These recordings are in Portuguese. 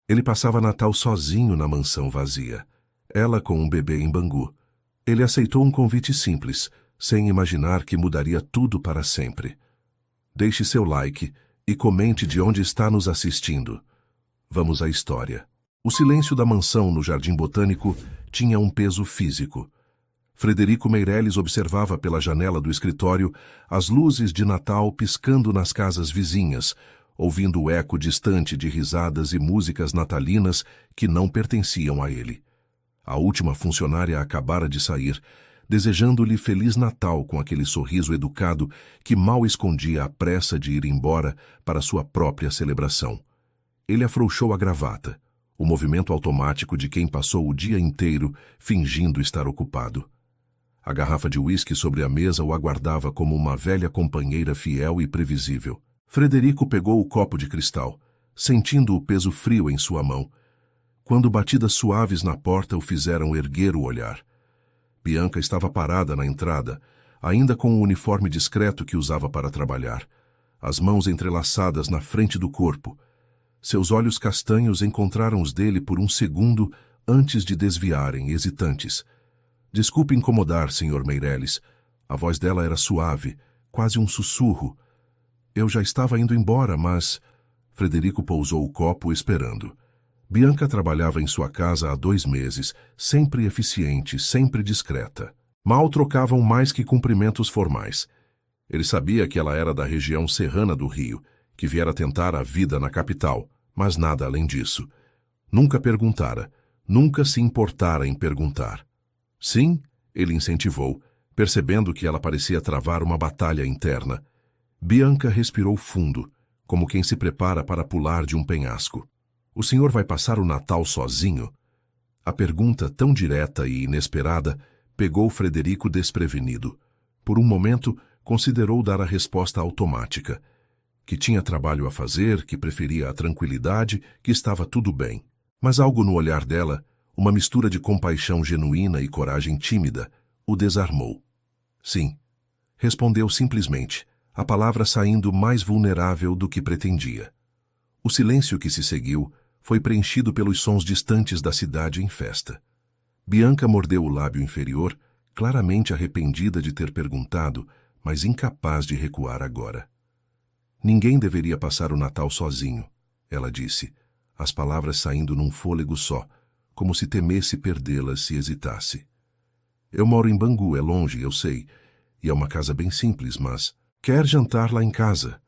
Ele passava Natal sozinho na mansão vazia, ela com um bebê em Bangu. Ele aceitou um convite simples, sem imaginar que mudaria tudo para sempre. Deixe seu like e comente de onde está nos assistindo. Vamos à história. O silêncio da mansão no Jardim Botânico tinha um peso físico. Frederico Meirelles observava pela janela do escritório as luzes de Natal piscando nas casas vizinhas, ouvindo o eco distante de risadas e músicas natalinas que não pertenciam a ele. A última funcionária acabara de sair, desejando-lhe Feliz Natal com aquele sorriso educado que mal escondia a pressa de ir embora para sua própria celebração. Ele afrouxou a gravata, o movimento automático de quem passou o dia inteiro fingindo estar ocupado. A garrafa de uísque sobre a mesa o aguardava como uma velha companheira fiel e previsível. Frederico pegou o copo de cristal, sentindo o peso frio em sua mão, quando batidas suaves na porta o fizeram erguer o olhar. Bianca estava parada na entrada, ainda com o uniforme discreto que usava para trabalhar, as mãos entrelaçadas na frente do corpo. Seus olhos castanhos encontraram os dele por um segundo antes de desviarem, hesitantes. Desculpe incomodar, Sr. Meirelles. A voz dela era suave, quase um sussurro. Eu já estava indo embora, mas... Frederico pousou o copo esperando. Bianca trabalhava em sua casa há 2 meses, sempre eficiente, sempre discreta. Mal trocavam mais que cumprimentos formais. Ele sabia que ela era da região serrana do Rio, que viera tentar a vida na capital, mas nada além disso. Nunca perguntara, nunca se importara em perguntar. Sim, ele incentivou, percebendo que ela parecia travar uma batalha interna. Bianca respirou fundo, como quem se prepara para pular de um penhasco. O senhor vai passar o Natal sozinho? A pergunta, tão direta e inesperada, pegou Frederico desprevenido. Por um momento, considerou dar a resposta automática, que tinha trabalho a fazer, que preferia a tranquilidade, que estava tudo bem. Mas algo no olhar dela, uma mistura de compaixão genuína e coragem tímida, o desarmou. Sim, respondeu simplesmente, a palavra saindo mais vulnerável do que pretendia. O silêncio que se seguiu foi preenchido pelos sons distantes da cidade em festa. Bianca mordeu o lábio inferior, claramente arrependida de ter perguntado, mas incapaz de recuar agora. Ninguém deveria passar o Natal sozinho, ela disse, as palavras saindo num fôlego só, como se temesse perdê-las se hesitasse. Eu moro em Bangu, é longe, eu sei, e é uma casa bem simples, mas... Quer jantar lá em casa?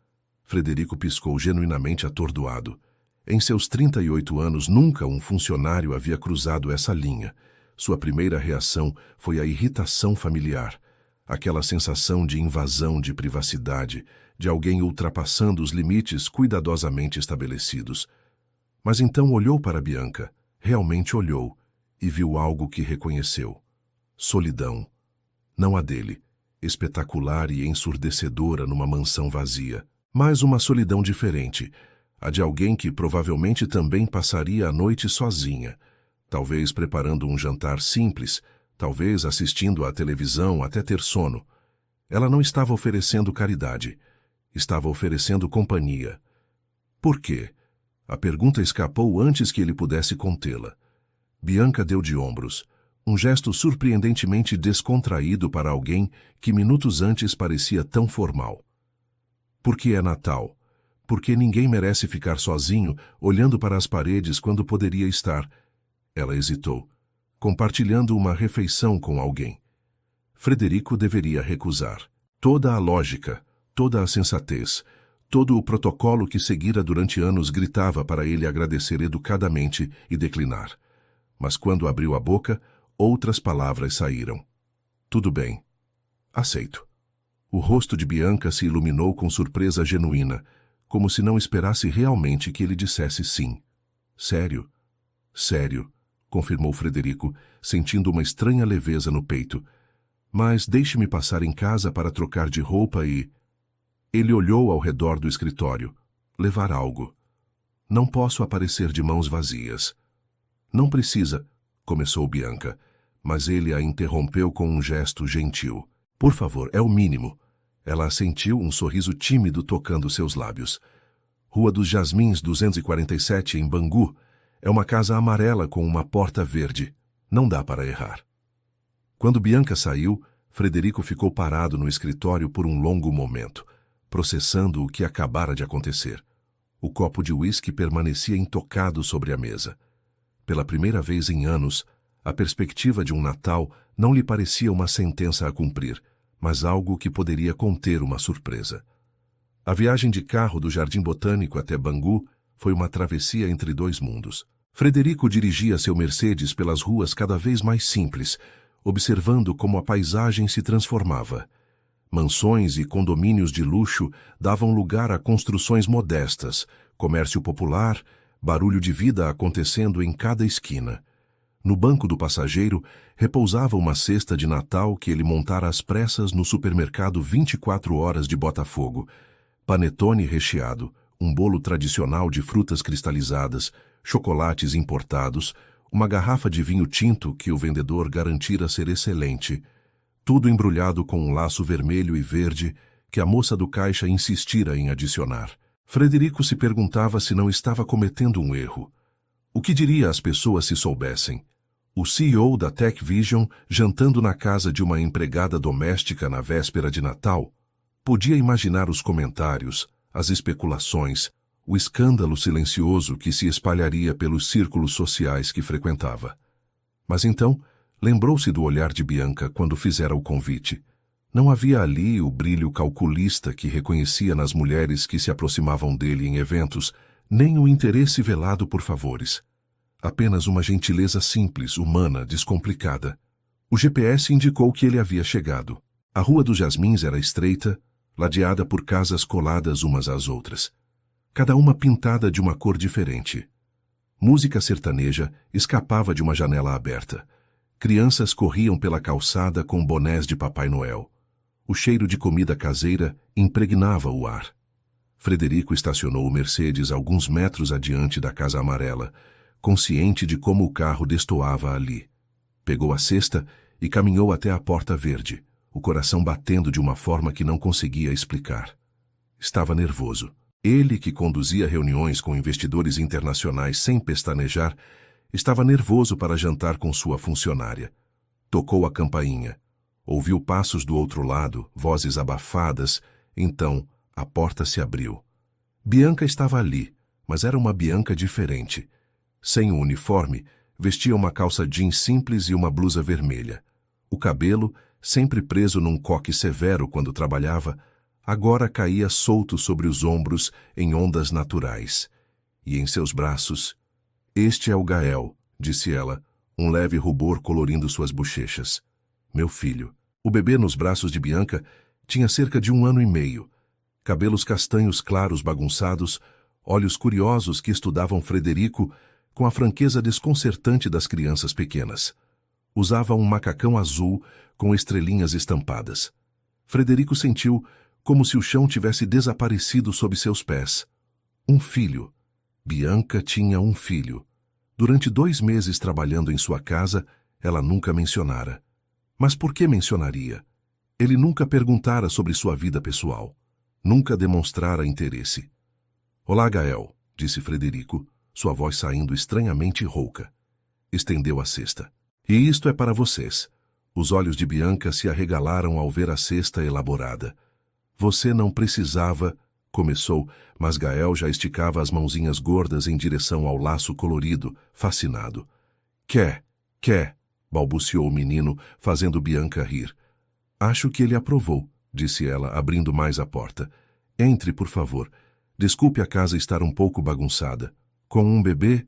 Frederico piscou genuinamente atordoado. Em seus 38 anos, nunca um funcionário havia cruzado essa linha. Sua primeira reação foi a irritação familiar, aquela sensação de invasão de privacidade, de alguém ultrapassando os limites cuidadosamente estabelecidos. Mas então olhou para Bianca, realmente olhou, e viu algo que reconheceu. Solidão. Não a dele, espetacular e ensurdecedora numa mansão vazia, mas uma solidão diferente, a de alguém que provavelmente também passaria a noite sozinha, talvez preparando um jantar simples, talvez assistindo à televisão até ter sono. Ela não estava oferecendo caridade, estava oferecendo companhia. Por quê? A pergunta escapou antes que ele pudesse contê-la. Bianca deu de ombros, um gesto surpreendentemente descontraído para alguém que minutos antes parecia tão formal. Porque é Natal. Porque ninguém merece ficar sozinho, olhando para as paredes quando poderia estar. Ela hesitou, compartilhando uma refeição com alguém. Frederico deveria recusar. Toda a lógica, toda a sensatez, todo o protocolo que seguira durante anos gritava para ele agradecer educadamente e declinar. Mas quando abriu a boca, outras palavras saíram. Tudo bem. Aceito. O rosto de Bianca se iluminou com surpresa genuína, como se não esperasse realmente que ele dissesse sim. Sério? Sério, confirmou Frederico, sentindo uma estranha leveza no peito. Mas deixe-me passar em casa para trocar de roupa e... Ele olhou ao redor do escritório. Levar algo. Não posso aparecer de mãos vazias. Não precisa, começou Bianca, mas ele a interrompeu com um gesto gentil. Por favor, é o mínimo. Ela assentiu, um sorriso tímido tocando seus lábios. Rua dos Jasmins, 247, em Bangu. É uma casa amarela com uma porta verde. Não dá para errar. Quando Bianca saiu, Frederico ficou parado no escritório por um longo momento, processando o que acabara de acontecer. O copo de uísque permanecia intocado sobre a mesa. Pela primeira vez em anos, a perspectiva de um Natal não lhe parecia uma sentença a cumprir, mas algo que poderia conter uma surpresa. A viagem de carro do Jardim Botânico até Bangu foi uma travessia entre dois mundos. Frederico dirigia seu Mercedes pelas ruas cada vez mais simples, observando como a paisagem se transformava. Mansões e condomínios de luxo davam lugar a construções modestas, comércio popular, barulho de vida acontecendo em cada esquina. No banco do passageiro repousava uma cesta de Natal que ele montara às pressas no supermercado 24 horas de Botafogo. Panetone recheado, um bolo tradicional de frutas cristalizadas, chocolates importados, uma garrafa de vinho tinto que o vendedor garantira ser excelente. Tudo embrulhado com um laço vermelho e verde que a moça do caixa insistira em adicionar. Frederico se perguntava se não estava cometendo um erro. O que diria as pessoas se soubessem? O CEO da Tech Vision jantando na casa de uma empregada doméstica na véspera de Natal? Podia imaginar os comentários, as especulações, o escândalo silencioso que se espalharia pelos círculos sociais que frequentava. Mas então, lembrou-se do olhar de Bianca quando fizera o convite. Não havia ali o brilho calculista que reconhecia nas mulheres que se aproximavam dele em eventos, nem o interesse velado por favores. Apenas uma gentileza simples, humana, descomplicada. O GPS indicou que ele havia chegado. A Rua dos Jasmins era estreita, ladeada por casas coladas umas às outras, cada uma pintada de uma cor diferente. Música sertaneja escapava de uma janela aberta. Crianças corriam pela calçada com bonés de Papai Noel. O cheiro de comida caseira impregnava o ar. Frederico estacionou o Mercedes alguns metros adiante da casa amarela, consciente de como o carro destoava ali. Pegou a cesta e caminhou até a porta verde, o coração batendo de uma forma que não conseguia explicar. Estava nervoso. Ele, que conduzia reuniões com investidores internacionais sem pestanejar, estava nervoso para jantar com sua funcionária. Tocou a campainha. Ouviu passos do outro lado, vozes abafadas. Então, a porta se abriu. Bianca estava ali, mas era uma Bianca diferente. Sem o uniforme, vestia uma calça jeans simples e uma blusa vermelha. O cabelo, sempre preso num coque severo quando trabalhava, agora caía solto sobre os ombros em ondas naturais. E em seus braços... "Este é o Gael", disse ela, um leve rubor colorindo suas bochechas. "Meu filho." O bebê nos braços de Bianca tinha cerca de 1 ano e meio. Cabelos castanhos claros bagunçados, olhos curiosos que estudavam Frederico com a franqueza desconcertante das crianças pequenas. Usava um macacão azul com estrelinhas estampadas. Frederico sentiu como se o chão tivesse desaparecido sob seus pés. Um filho. Bianca tinha um filho. Durante 2 meses trabalhando em sua casa, ela nunca mencionara. Mas por que mencionaria? Ele nunca perguntara sobre sua vida pessoal. Nunca demonstrara interesse. "Olá, Gael", disse Frederico, sua voz saindo estranhamente rouca. Estendeu a cesta. "E isto é para vocês." Os olhos de Bianca se arregalaram ao ver a cesta elaborada. "Você não precisava..." começou, mas Gael já esticava as mãozinhas gordas em direção ao laço colorido, fascinado. Quer, balbuciou o menino, fazendo Bianca rir. "Acho que ele aprovou", disse ela, abrindo mais a porta. "Entre, por favor. Desculpe a casa estar um pouco bagunçada. Com um bebê?"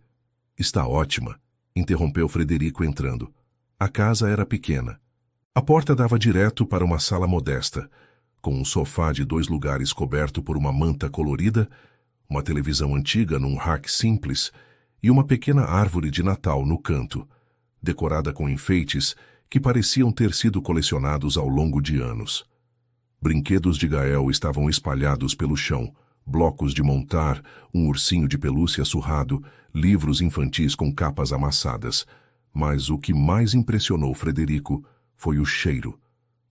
"Está ótima", interrompeu Frederico entrando. A casa era pequena. A porta dava direto para uma sala modesta, com um sofá de 2 lugares coberto por uma manta colorida, uma televisão antiga num rack simples e uma pequena árvore de Natal no canto, decorada com enfeites que pareciam ter sido colecionados ao longo de anos. Brinquedos de Gael estavam espalhados pelo chão, blocos de montar, um ursinho de pelúcia surrado, livros infantis com capas amassadas. Mas o que mais impressionou Frederico foi o cheiro.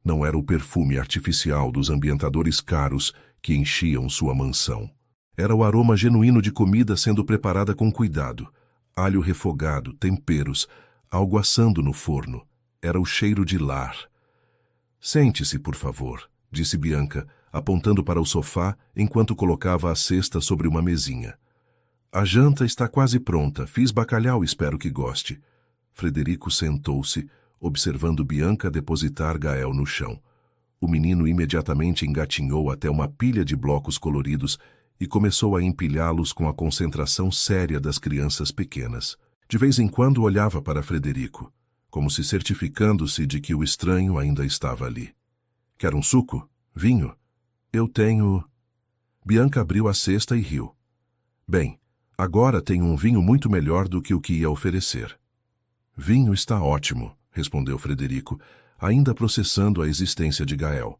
Não era o perfume artificial dos ambientadores caros que enchiam sua mansão. Era o aroma genuíno de comida sendo preparada com cuidado, Alho refogado, temperos, algo assando no forno. Era o cheiro de lar. Sente-se, por favor, disse Bianca, apontando para o sofá enquanto colocava a cesta sobre uma mesinha. A janta está quase pronta. Fiz bacalhau, espero que goste. Frederico sentou-se, observando Bianca depositar Gael no chão. O menino imediatamente engatinhou até uma pilha de blocos coloridos e começou a empilhá-los com a concentração séria das crianças pequenas. De vez em quando olhava para Frederico, como se certificando-se de que o estranho ainda estava ali. Quer um suco? Vinho? Eu tenho... Bianca abriu a cesta e riu. Bem, agora tenho um vinho muito melhor do que o que ia oferecer. Vinho está ótimo, respondeu Frederico, ainda processando a existência de Gael.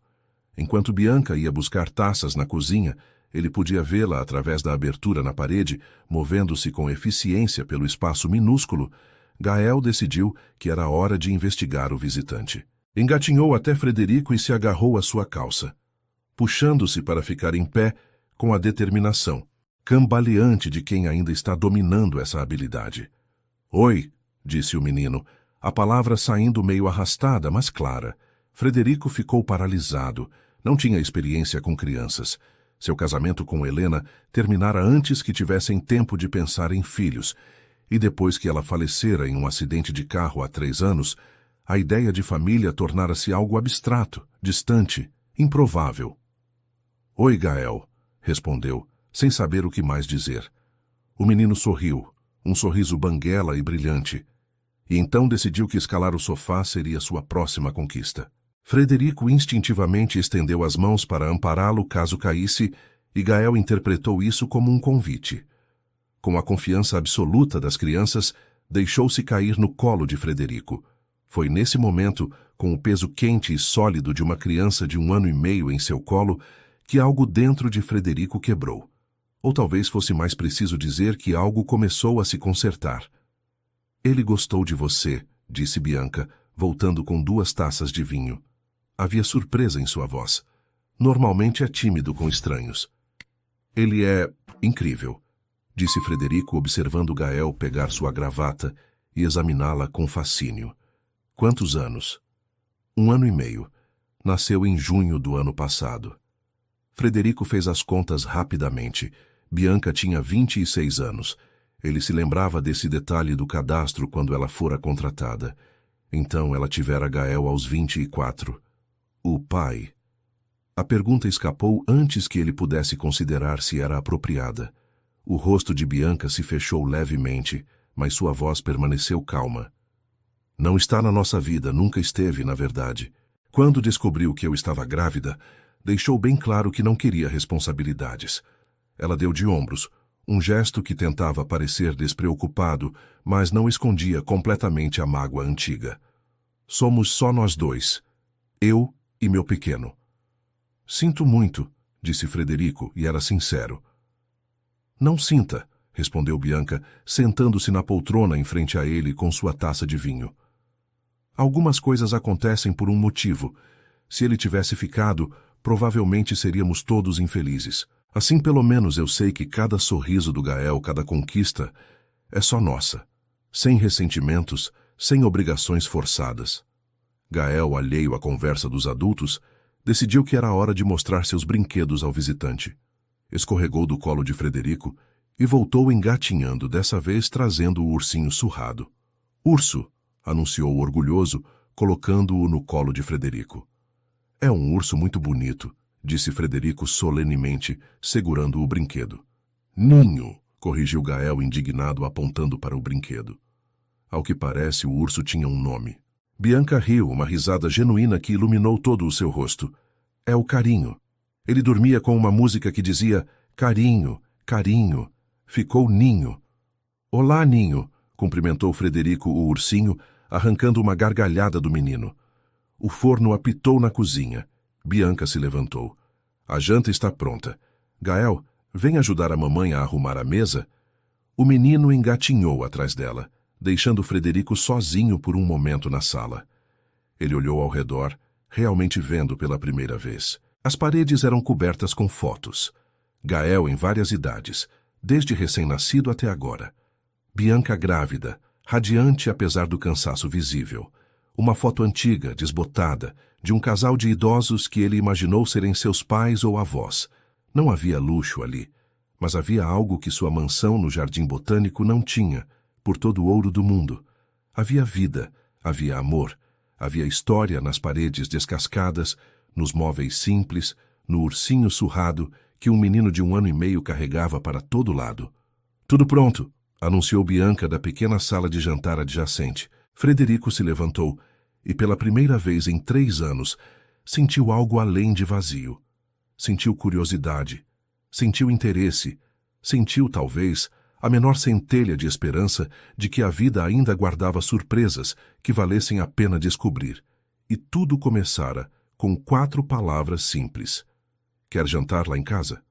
Enquanto Bianca ia buscar taças na cozinha, ele podia vê-la através da abertura na parede, movendo-se com eficiência pelo espaço minúsculo. Gael decidiu que era hora de investigar o visitante. Engatinhou até Frederico e se agarrou à sua calça, puxando-se para ficar em pé com a determinação cambaleante de quem ainda está dominando essa habilidade. Oi, disse o menino, a palavra saindo meio arrastada, mas clara. Frederico ficou paralisado. Não tinha experiência com crianças. Seu casamento com Helena terminara antes que tivessem tempo de pensar em filhos, e depois que ela falecera em um acidente de carro há 3 anos, a ideia de família tornara-se algo abstrato, distante, improvável. Oi, Gael, respondeu, sem saber o que mais dizer. O menino sorriu, um sorriso banguela e brilhante, e então decidiu que escalar o sofá seria sua próxima conquista. Frederico instintivamente estendeu as mãos para ampará-lo caso caísse, e Gael interpretou isso como um convite. Com a confiança absoluta das crianças, deixou-se cair no colo de Frederico. Foi nesse momento, com o peso quente e sólido de uma criança de 1 ano e meio em seu colo, que algo dentro de Frederico quebrou. Ou talvez fosse mais preciso dizer que algo começou a se consertar. Ele gostou de você, disse Bianca, voltando com 2 taças de vinho. Havia surpresa em sua voz. Normalmente é tímido com estranhos. Ele é incrível, disse Frederico, observando Gael pegar sua gravata e examiná-la com fascínio. Quantos anos? 1 ano e meio. Nasceu em junho do ano passado. Frederico fez as contas rapidamente. Bianca tinha 26 anos. Ele se lembrava desse detalhe do cadastro quando ela fora contratada. Então ela tivera Gael aos 24. O pai. A pergunta escapou antes que ele pudesse considerar se era apropriada. O rosto de Bianca se fechou levemente, mas sua voz permaneceu calma. Não está na nossa vida, nunca esteve, na verdade. Quando descobriu que eu estava grávida, deixou bem claro que não queria responsabilidades. Ela deu de ombros, um gesto que tentava parecer despreocupado, mas não escondia completamente a mágoa antiga. Somos só nós 2, eu e meu pequeno. Sinto muito, disse Frederico, e era sincero. Não sinta, respondeu Bianca, sentando-se na poltrona em frente a ele com sua taça de vinho. Algumas coisas acontecem por um motivo. Se ele tivesse ficado, provavelmente seríamos todos infelizes. Assim, pelo menos, eu sei que cada sorriso do Gael, cada conquista, é só nossa. Sem ressentimentos, sem obrigações forçadas. Gael, alheio à conversa dos adultos, decidiu que era hora de mostrar seus brinquedos ao visitante. Escorregou do colo de Frederico e voltou engatinhando, dessa vez trazendo o ursinho surrado. Urso, anunciou orgulhoso, colocando-o no colo de Frederico. É um urso muito bonito, disse Frederico solenemente, segurando o brinquedo. Ninho, corrigiu Gael indignado, apontando para o brinquedo. Ao que parece, o urso tinha um nome. Bianca riu, uma risada genuína que iluminou todo o seu rosto. É o Carinho. Ele dormia com uma música que dizia Carinho, Carinho. Ficou Ninho. Olá, Ninho, cumprimentou Frederico o ursinho, arrancando uma gargalhada do menino. O forno apitou na cozinha. Bianca se levantou. A janta está pronta. Gael, vem ajudar a mamãe a arrumar a mesa? O menino engatinhou atrás dela, deixando Frederico sozinho por um momento na sala. Ele olhou ao redor, realmente vendo pela primeira vez. As paredes eram cobertas com fotos. Gael em várias idades, desde recém-nascido até agora. Bianca grávida, radiante apesar do cansaço visível. Uma foto antiga, desbotada, de um casal de idosos que ele imaginou serem seus pais ou avós. Não havia luxo ali, mas havia algo que sua mansão no Jardim Botânico não tinha, por todo o ouro do mundo. Havia vida, havia amor, havia história nas paredes descascadas, nos móveis simples, no ursinho surrado que um menino de 1 ano e meio carregava para todo lado. Tudo pronto, anunciou Bianca da pequena sala de jantar adjacente. Frederico se levantou e, pela primeira vez em 3 anos, sentiu algo além de vazio. Sentiu curiosidade, sentiu interesse, sentiu, talvez, a menor centelha de esperança de que a vida ainda guardava surpresas que valessem a pena descobrir. E tudo começara com 4 palavras simples. Quer jantar lá em casa?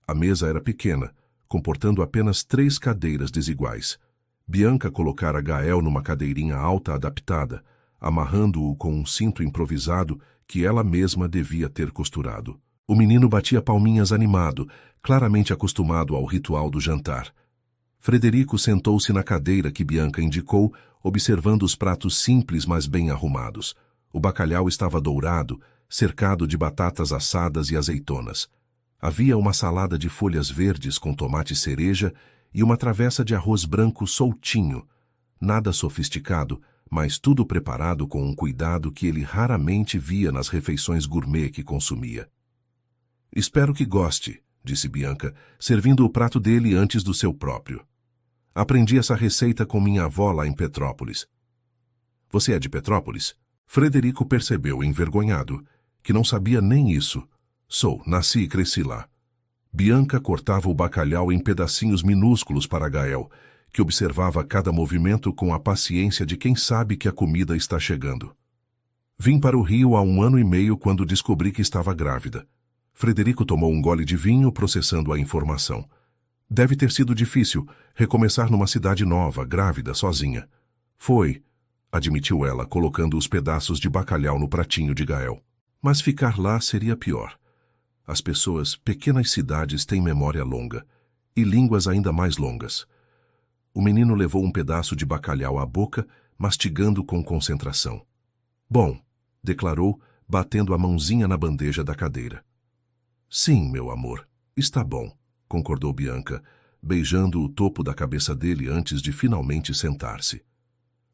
A mesa era pequena, comportando apenas 3 cadeiras desiguais. Bianca colocara Gael numa cadeirinha alta adaptada, amarrando-o com um cinto improvisado que ela mesma devia ter costurado. O menino batia palminhas animado, claramente acostumado ao ritual do jantar. Frederico sentou-se na cadeira que Bianca indicou, observando os pratos simples, mas bem arrumados. O bacalhau estava dourado, cercado de batatas assadas e azeitonas. Havia uma salada de folhas verdes com tomate cereja e uma travessa de arroz branco soltinho. Nada sofisticado, mas tudo preparado com um cuidado que ele raramente via nas refeições gourmet que consumia. Espero que goste, disse Bianca, servindo o prato dele antes do seu próprio. Aprendi essa receita com minha avó lá em Petrópolis. Você é de Petrópolis? Frederico percebeu, envergonhado, que não sabia nem isso. Sou, nasci e cresci lá. Bianca cortava o bacalhau em pedacinhos minúsculos para Gael, que observava cada movimento com a paciência de quem sabe que a comida está chegando. Vim para o Rio há 1 ano e meio quando descobri que estava grávida. Frederico tomou um gole de vinho, processando a informação. Deve ter sido difícil recomeçar numa cidade nova, grávida, sozinha. Foi, admitiu ela, colocando os pedaços de bacalhau no pratinho de Gael. Mas ficar lá seria pior. As pessoas, pequenas cidades, têm memória longa, e línguas ainda mais longas. O menino levou um pedaço de bacalhau à boca, mastigando com concentração. Bom, declarou, batendo a mãozinha na bandeja da cadeira. Sim, meu amor, está bom, concordou Bianca, beijando o topo da cabeça dele antes de finalmente sentar-se.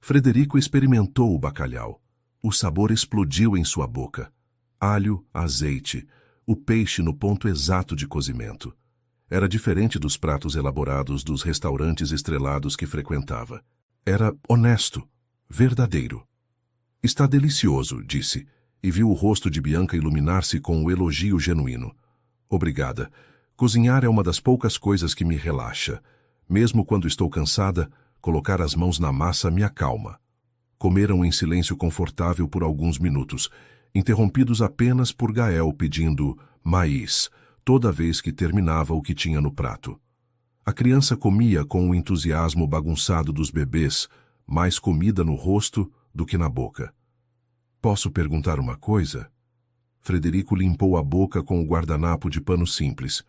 Frederico experimentou o bacalhau. O sabor explodiu em sua boca. Alho, azeite, o peixe no ponto exato de cozimento. Era diferente dos pratos elaborados dos restaurantes estrelados que frequentava. Era honesto, verdadeiro. Está delicioso, disse, e viu o rosto de Bianca iluminar-se com o elogio genuíno. Obrigada. Cozinhar é uma das poucas coisas que me relaxa. Mesmo quando estou cansada, colocar as mãos na massa me acalma. Comeram em silêncio confortável por alguns minutos, interrompidos apenas por Gael pedindo maíz, toda vez que terminava o que tinha no prato. A criança comia com o entusiasmo bagunçado dos bebês, mais comida no rosto do que na boca. Posso perguntar uma coisa? Frederico limpou a boca com o guardanapo de pano simples.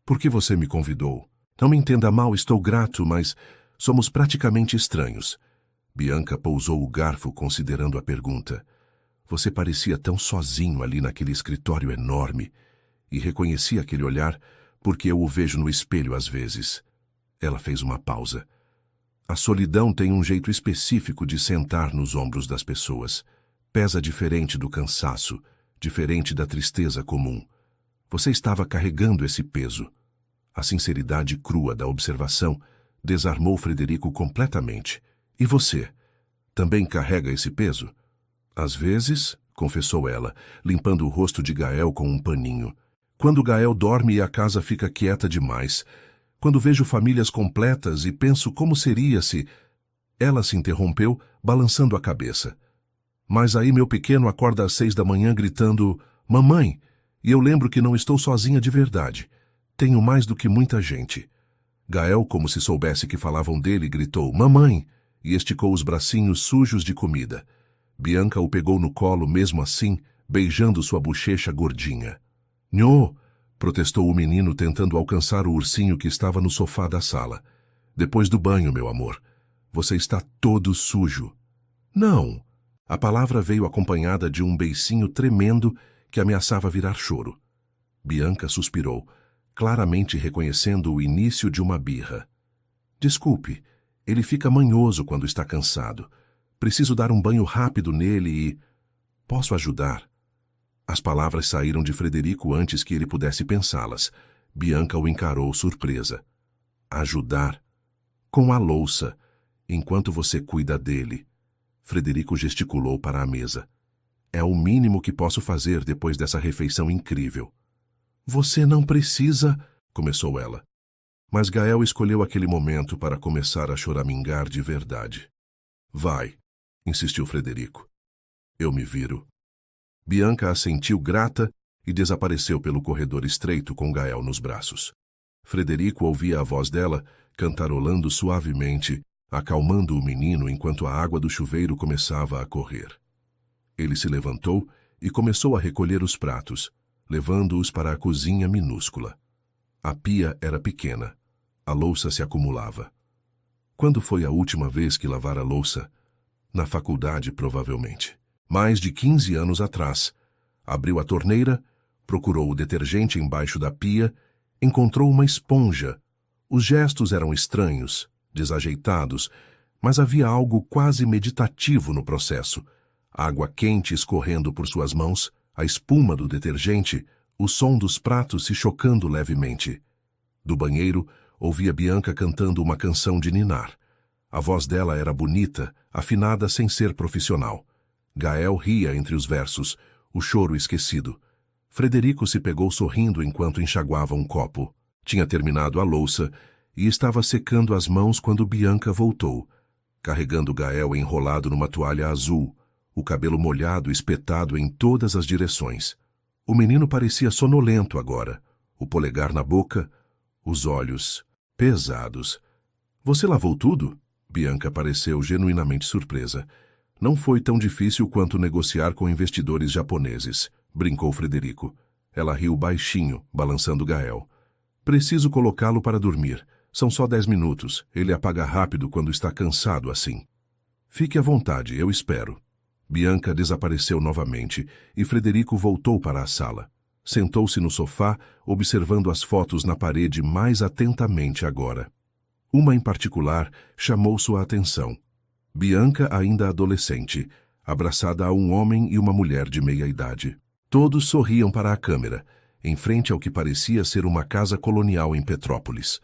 Por que você me convidou? Não me entenda mal, estou grato, mas somos praticamente estranhos. Bianca pousou o garfo considerando a pergunta. Você parecia tão sozinho ali naquele escritório enorme. E reconheci aquele olhar porque eu o vejo no espelho às vezes. Ela fez uma pausa. A solidão tem um jeito específico de sentar nos ombros das pessoas. Pesa diferente do cansaço, diferente da tristeza comum. Você estava carregando esse peso. A sinceridade crua da observação desarmou Frederico completamente. E você? Também carrega esse peso? Às vezes, confessou ela, limpando o rosto de Gael com um paninho. Quando Gael dorme e a casa fica quieta demais. Quando vejo famílias completas e penso como seria se... Ela se interrompeu, balançando a cabeça. Mas aí meu pequeno acorda às 6 da manhã gritando, mamãe, e eu lembro que não estou sozinha de verdade. Tenho mais do que muita gente. Gael, como se soubesse que falavam dele, gritou, mamãe, e esticou os bracinhos sujos de comida. Bianca o pegou no colo mesmo assim, beijando sua bochecha gordinha. Nhô, protestou o menino tentando alcançar o ursinho que estava no sofá da sala. Depois do banho, meu amor. Você está todo sujo. Não! A palavra veio acompanhada de um beicinho tremendo que ameaçava virar choro. Bianca suspirou, claramente reconhecendo o início de uma birra. Desculpe, ele fica manhoso quando está cansado. Preciso dar um banho rápido nele e... Posso ajudar? As palavras saíram de Frederico antes que ele pudesse pensá-las. Bianca o encarou surpresa. Ajudar? Com a louça, enquanto você cuida dele. Frederico gesticulou para a mesa. É o mínimo que posso fazer depois dessa refeição incrível. Você não precisa... começou ela. Mas Gael escolheu aquele momento para começar a choramingar de verdade. Vai, insistiu Frederico. Eu me viro. Bianca assentiu grata e desapareceu pelo corredor estreito com Gael nos braços. Frederico ouvia a voz dela, cantarolando suavemente, acalmando o menino enquanto a água do chuveiro começava a correr. Ele se levantou e começou a recolher os pratos, levando-os para a cozinha minúscula. A pia era pequena. A louça se acumulava. Quando foi a última vez que lavara a louça? Na faculdade, provavelmente. Mais de 15 anos atrás. Abriu a torneira, procurou o detergente embaixo da pia, encontrou uma esponja. Os gestos eram estranhos, desajeitados, mas havia algo quase meditativo no processo. Água quente escorrendo por suas mãos, a espuma do detergente, o som dos pratos se chocando levemente. Do banheiro, ouvia Bianca cantando uma canção de ninar. A voz dela era bonita, afinada sem ser profissional. Gael ria entre os versos, o choro esquecido. Frederico se pegou sorrindo enquanto enxaguava um copo. Tinha terminado a louça e estava secando as mãos quando Bianca voltou, carregando Gael enrolado numa toalha azul, o cabelo molhado espetado em todas as direções. O menino parecia sonolento agora, o polegar na boca, os olhos pesados. Você lavou tudo? Bianca pareceu genuinamente surpresa. Não foi tão difícil quanto negociar com investidores japoneses, brincou Frederico. Ela riu baixinho, balançando Gael. Preciso colocá-lo para dormir. São só 10 minutos. Ele apaga rápido quando está cansado assim. Fique à vontade, eu espero. Bianca desapareceu novamente e Frederico voltou para a sala. Sentou-se no sofá, observando as fotos na parede mais atentamente agora. Uma em particular chamou sua atenção. Bianca, ainda adolescente, abraçada a um homem e uma mulher de meia-idade. Todos sorriam para a câmera, em frente ao que parecia ser uma casa colonial em Petrópolis.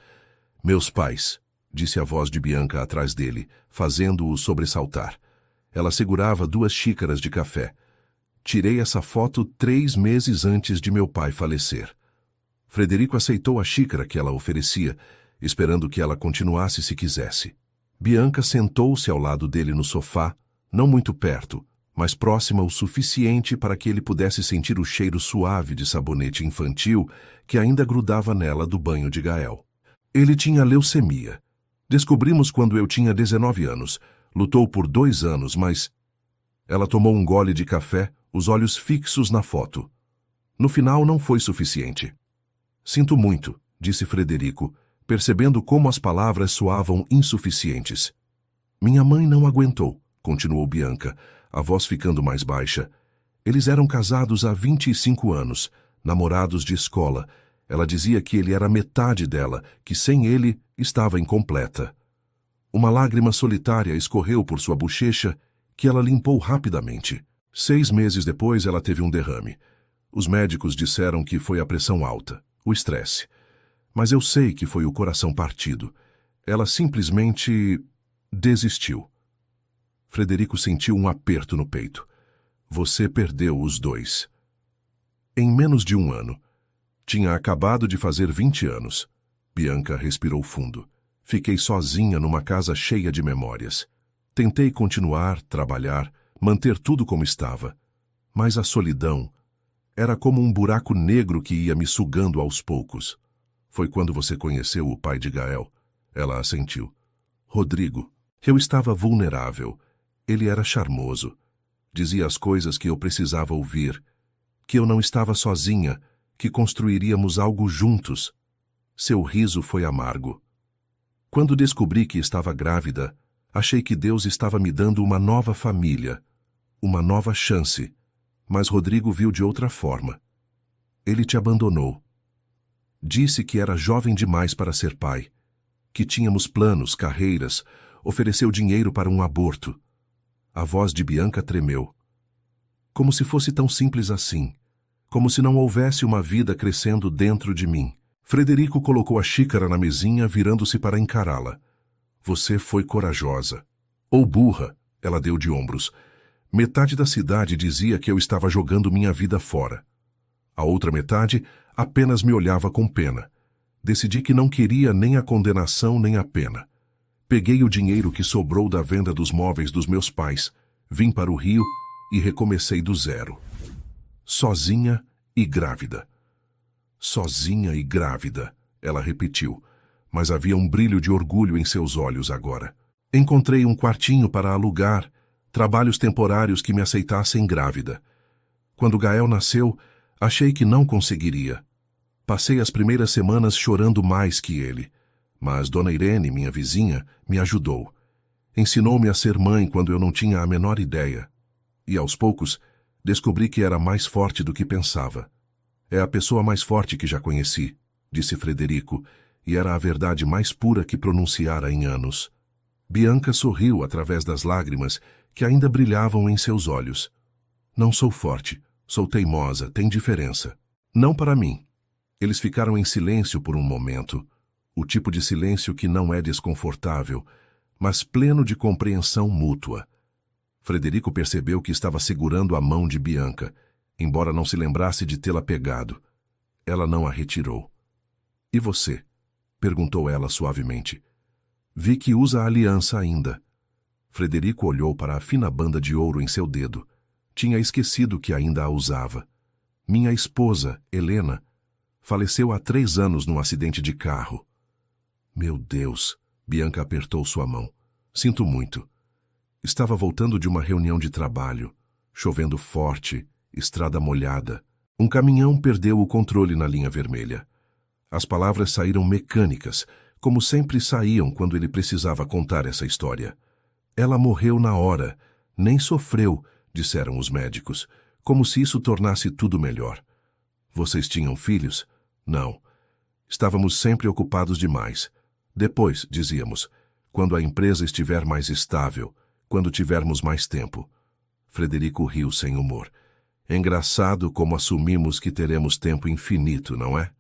Meus pais, disse a voz de Bianca atrás dele, fazendo-o sobressaltar. Ela segurava 2 xícaras de café. Tirei essa foto 3 meses antes de meu pai falecer. Frederico aceitou a xícara que ela oferecia, esperando que ela continuasse se quisesse. Bianca sentou-se ao lado dele no sofá, não muito perto, mas próxima o suficiente para que ele pudesse sentir o cheiro suave de sabonete infantil que ainda grudava nela do banho de Gael. Ele tinha leucemia. Descobrimos quando eu tinha 19 anos. Lutou por 2 anos, mas... Ela tomou um gole de café, os olhos fixos na foto. No final não foi suficiente. Sinto muito, disse Frederico, percebendo como as palavras soavam insuficientes. Minha mãe não aguentou, continuou Bianca, a voz ficando mais baixa. Eles eram casados há 25 anos, namorados de escola. Ela dizia que ele era metade dela, que sem ele estava incompleta. Uma lágrima solitária escorreu por sua bochecha, que ela limpou rapidamente. 6 meses depois, ela teve um derrame. Os médicos disseram que foi a pressão alta, o estresse. Mas eu sei que foi o coração partido. Ela simplesmente desistiu. Frederico sentiu um aperto no peito. Você perdeu os 2. Em menos de 1 ano. Tinha acabado de fazer 20 anos. Bianca respirou fundo. Fiquei sozinha numa casa cheia de memórias. Tentei continuar, trabalhar, manter tudo como estava. Mas a solidão era como um buraco negro que ia me sugando aos poucos. Foi quando você conheceu o pai de Gael. Ela assentiu. Rodrigo. Eu estava vulnerável. Ele era charmoso. Dizia as coisas que eu precisava ouvir. Que eu não estava sozinha, que construiríamos algo juntos. Seu riso foi amargo. Quando descobri que estava grávida, achei que Deus estava me dando uma nova família, uma nova chance, mas Rodrigo viu de outra forma. Ele te abandonou. Disse que era jovem demais para ser pai, que tínhamos planos, carreiras, ofereceu dinheiro para um aborto. A voz de Bianca tremeu. Como se fosse tão simples assim, como se não houvesse uma vida crescendo dentro de mim. Frederico colocou a xícara na mesinha, virando-se para encará-la. Você foi corajosa. Ou burra, ela deu de ombros. Metade da cidade dizia que eu estava jogando minha vida fora. A outra metade apenas me olhava com pena. Decidi que não queria nem a condenação nem a pena. Peguei o dinheiro que sobrou da venda dos móveis dos meus pais, vim para o Rio e recomecei do zero. Sozinha e grávida. Sozinha e grávida, ela repetiu, mas havia um brilho de orgulho em seus olhos agora. Encontrei um quartinho para alugar, trabalhos temporários que me aceitassem grávida. Quando Gael nasceu, achei que não conseguiria. Passei as primeiras semanas chorando mais que ele, mas Dona Irene, minha vizinha, me ajudou. Ensinou-me a ser mãe quando eu não tinha a menor ideia. E aos poucos, descobri que era mais forte do que pensava. É a pessoa mais forte que já conheci, disse Frederico, e era a verdade mais pura que pronunciara em anos. Bianca sorriu através das lágrimas que ainda brilhavam em seus olhos. Não sou forte, sou teimosa, tem diferença. Não para mim. Eles ficaram em silêncio por um momento, o tipo de silêncio que não é desconfortável, mas pleno de compreensão mútua. Frederico percebeu que estava segurando a mão de Bianca, embora não se lembrasse de tê-la pegado. Ela não a retirou. E você? Perguntou ela suavemente. Vi que usa a aliança ainda. Frederico olhou para a fina banda de ouro em seu dedo. Tinha esquecido que ainda a usava. Minha esposa, Helena, faleceu há 3 anos num acidente de carro. Meu Deus! Bianca apertou sua mão. Sinto muito. Estava voltando de uma reunião de trabalho, chovendo forte, estrada molhada. Um caminhão perdeu o controle na linha vermelha. As palavras saíram mecânicas, como sempre saíam quando ele precisava contar essa história. Ela morreu na hora, nem sofreu, disseram os médicos, como se isso tornasse tudo melhor. Vocês tinham filhos? Não. Estávamos sempre ocupados demais. Depois, dizíamos, quando a empresa estiver mais estável, quando tivermos mais tempo. Frederico riu sem humor. É engraçado como assumimos que teremos tempo infinito, não é?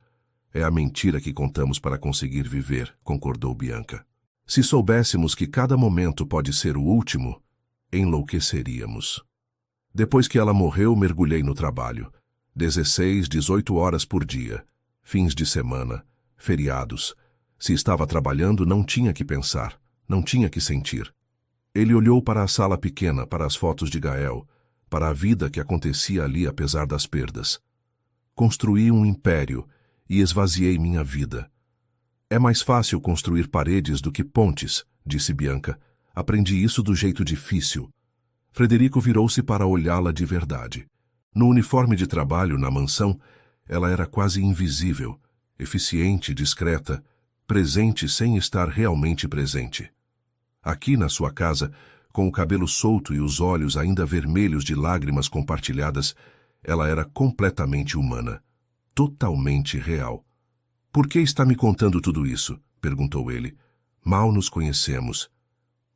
É a mentira que contamos para conseguir viver, concordou Bianca. Se soubéssemos que cada momento pode ser o último, enlouqueceríamos. Depois que ela morreu, mergulhei no trabalho. 16, 18 horas por dia. Fins de semana, feriados. Se estava trabalhando, não tinha que pensar, não tinha que sentir. Ele olhou para a sala pequena, para as fotos de Gael, para a vida que acontecia ali apesar das perdas. Construí um império e esvaziei minha vida. É mais fácil construir paredes do que pontes, disse Bianca. Aprendi isso do jeito difícil. Frederico virou-se para olhá-la de verdade. No uniforme de trabalho, na mansão, ela era quase invisível, eficiente, discreta, presente sem estar realmente presente. Aqui na sua casa, com o cabelo solto e os olhos ainda vermelhos de lágrimas compartilhadas, ela era completamente humana, totalmente real. Por que está me contando tudo isso? Perguntou ele. Mal nos conhecemos.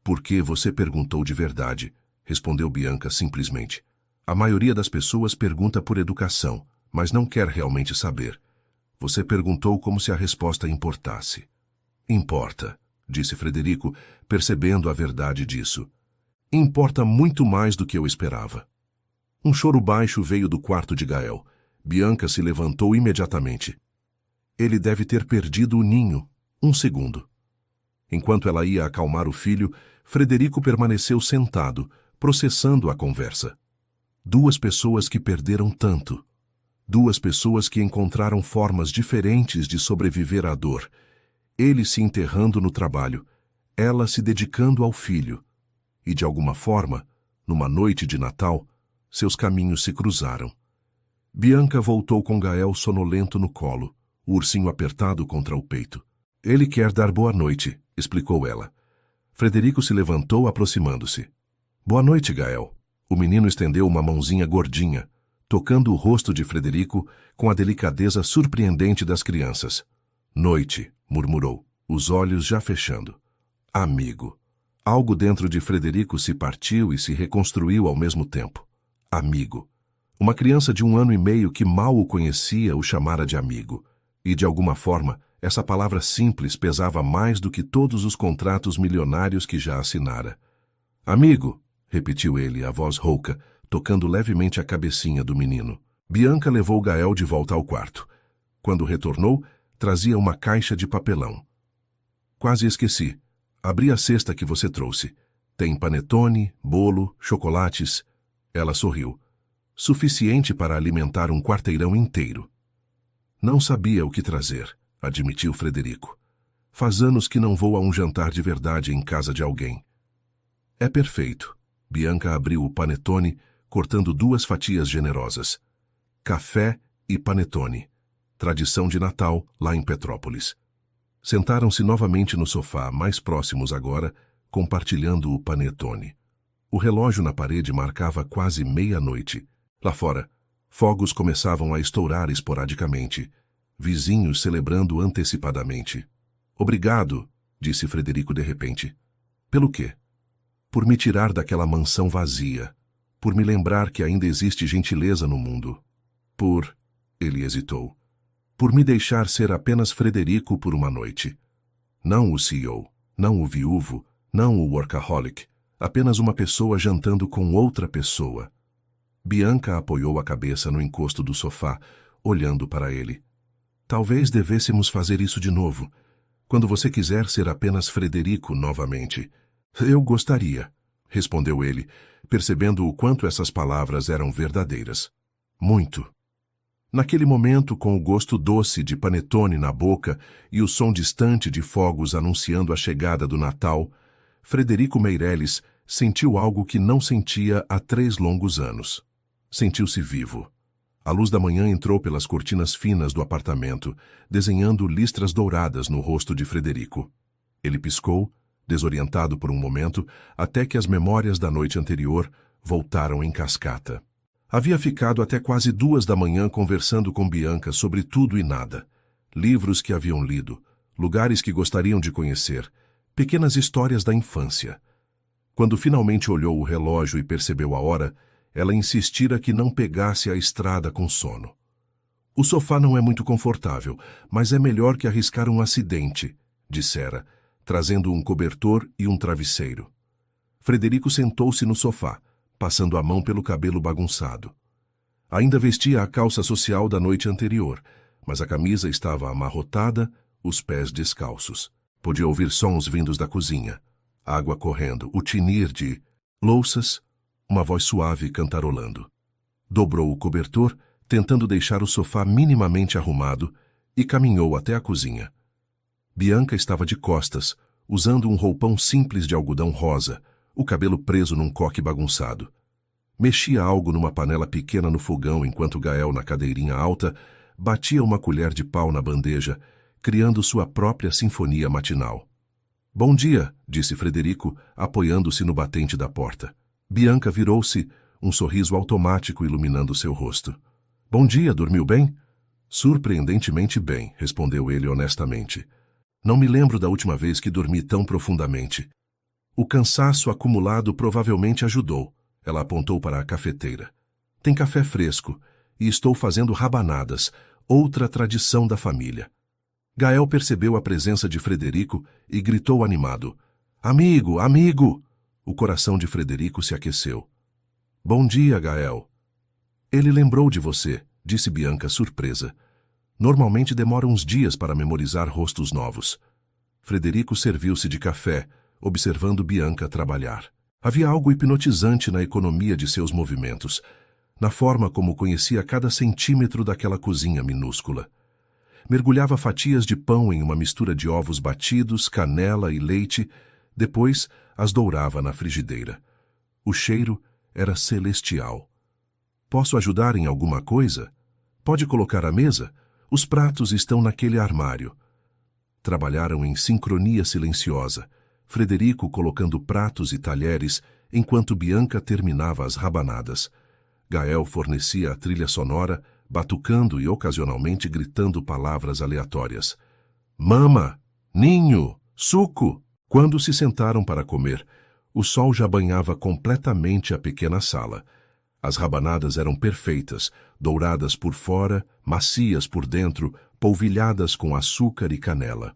Por que você perguntou de verdade? Respondeu Bianca simplesmente. A maioria das pessoas pergunta por educação, mas não quer realmente saber. Você perguntou como se a resposta importasse. Importa, disse Frederico, percebendo a verdade disso. Importa muito mais do que eu esperava. Um choro baixo veio do quarto de Gael. Bianca se levantou imediatamente. Ele deve ter perdido o ninho. 1 segundo. Enquanto ela ia acalmar o filho, Frederico permaneceu sentado, processando a conversa. 2 pessoas que perderam tanto. 2 pessoas que encontraram formas diferentes de sobreviver à dor. Ele se enterrando no trabalho, ela se dedicando ao filho. E, de alguma forma, numa noite de Natal, seus caminhos se cruzaram. Bianca voltou com Gael sonolento no colo, o ursinho apertado contra o peito. Ele quer dar boa noite, explicou ela. Frederico se levantou, aproximando-se. Boa noite, Gael. O menino estendeu uma mãozinha gordinha, tocando o rosto de Frederico com a delicadeza surpreendente das crianças. Noite, murmurou, os olhos já fechando. Amigo. Algo dentro de Frederico se partiu e se reconstruiu ao mesmo tempo. Amigo. Uma criança de 1 ano e meio que mal o conhecia o chamara de amigo. E, de alguma forma, essa palavra simples pesava mais do que todos os contratos milionários que já assinara. Amigo, repetiu ele, a voz rouca, tocando levemente a cabecinha do menino. Bianca levou Gael de volta ao quarto. Quando retornou, trazia uma caixa de papelão. Quase esqueci. Abri a cesta que você trouxe. Tem panetone, bolo, chocolates. Ela sorriu. Suficiente para alimentar um quarteirão inteiro. Não sabia o que trazer, admitiu Frederico. Faz anos que não vou a um jantar de verdade em casa de alguém. É perfeito. Bianca abriu o panetone, cortando 2 fatias generosas. Café e panetone. Tradição de Natal, lá em Petrópolis. Sentaram-se novamente no sofá, mais próximos agora, compartilhando o panetone. O relógio na parede marcava quase meia-noite. Lá fora, fogos começavam a estourar esporadicamente. Vizinhos celebrando antecipadamente. Obrigado, disse Frederico de repente. Pelo quê? Por me tirar daquela mansão vazia. Por me lembrar que ainda existe gentileza no mundo. Ele hesitou. Por me deixar ser apenas Frederico por uma noite. Não o CEO, não o viúvo, não o workaholic, apenas uma pessoa jantando com outra pessoa. Bianca apoiou a cabeça no encosto do sofá, olhando para ele. Talvez devêssemos fazer isso de novo, quando você quiser ser apenas Frederico novamente. Eu gostaria, respondeu ele, percebendo o quanto essas palavras eram verdadeiras. Muito. Naquele momento, com o gosto doce de panetone na boca e o som distante de fogos anunciando a chegada do Natal, Frederico Meireles sentiu algo que não sentia há 3 longos anos. Sentiu-se vivo. A luz da manhã entrou pelas cortinas finas do apartamento, desenhando listras douradas no rosto de Frederico. Ele piscou, desorientado por um momento, até que as memórias da noite anterior voltaram em cascata. Havia ficado até quase 2 da manhã conversando com Bianca sobre tudo e nada. Livros que haviam lido, lugares que gostariam de conhecer, pequenas histórias da infância. Quando finalmente olhou o relógio e percebeu a hora, ela insistira que não pegasse a estrada com sono. O sofá não é muito confortável, mas é melhor que arriscar um acidente, dissera, trazendo um cobertor e um travesseiro. Frederico sentou-se no sofá, passando a mão pelo cabelo bagunçado. Ainda vestia a calça social da noite anterior, mas a camisa estava amarrotada, os pés descalços. Podia ouvir sons vindos da cozinha. Água correndo, o tinir de louças, uma voz suave cantarolando. Dobrou o cobertor, tentando deixar o sofá minimamente arrumado, e caminhou até a cozinha. Bianca estava de costas, usando um roupão simples de algodão rosa, o cabelo preso num coque bagunçado. Mexia algo numa panela pequena no fogão enquanto Gael, na cadeirinha alta, batia uma colher de pau na bandeja, criando sua própria sinfonia matinal. Bom dia, disse Frederico, apoiando-se no batente da porta. Bianca virou-se, um sorriso automático iluminando seu rosto. Bom dia, dormiu bem? Surpreendentemente bem, respondeu ele honestamente. Não me lembro da última vez que dormi tão profundamente. O cansaço acumulado provavelmente ajudou. Ela apontou para a cafeteira. Tem café fresco, e estou fazendo rabanadas, outra tradição da família. Gael percebeu a presença de Frederico e gritou animado. Amigo, amigo! O coração de Frederico se aqueceu. Bom dia, Gael. Ele lembrou de você, disse Bianca, surpresa. Normalmente demora uns dias para memorizar rostos novos. Frederico serviu-se de café, observando Bianca trabalhar. Havia algo hipnotizante na economia de seus movimentos, na forma como conhecia cada centímetro daquela cozinha minúscula. Mergulhava fatias de pão em uma mistura de ovos batidos, canela e leite, depois as dourava na frigideira. O cheiro era celestial. Posso ajudar em alguma coisa? Pode colocar a mesa? Os pratos estão naquele armário. Trabalharam em sincronia silenciosa, Frederico colocando pratos e talheres, enquanto Bianca terminava as rabanadas. Gael fornecia a trilha sonora, batucando e ocasionalmente gritando palavras aleatórias. Mama! Ninho! Suco! Quando se sentaram para comer, o sol já banhava completamente a pequena sala. As rabanadas eram perfeitas, douradas por fora, macias por dentro, polvilhadas com açúcar e canela.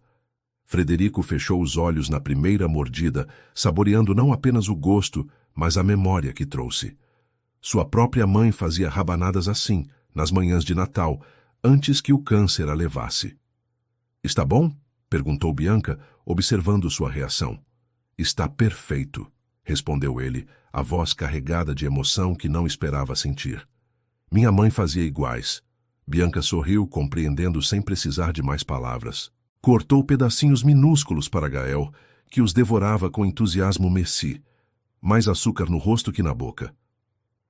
Frederico fechou os olhos na primeira mordida, saboreando não apenas o gosto, mas a memória que trouxe. Sua própria mãe fazia rabanadas assim, nas manhãs de Natal, antes que o câncer a levasse. Está bom? Perguntou Bianca, observando sua reação. Está perfeito, respondeu ele, a voz carregada de emoção que não esperava sentir. Minha mãe fazia iguais. Bianca sorriu, compreendendo sem precisar de mais palavras. Cortou pedacinhos minúsculos para Gael, que os devorava com entusiasmo messi. Mais açúcar no rosto que na boca.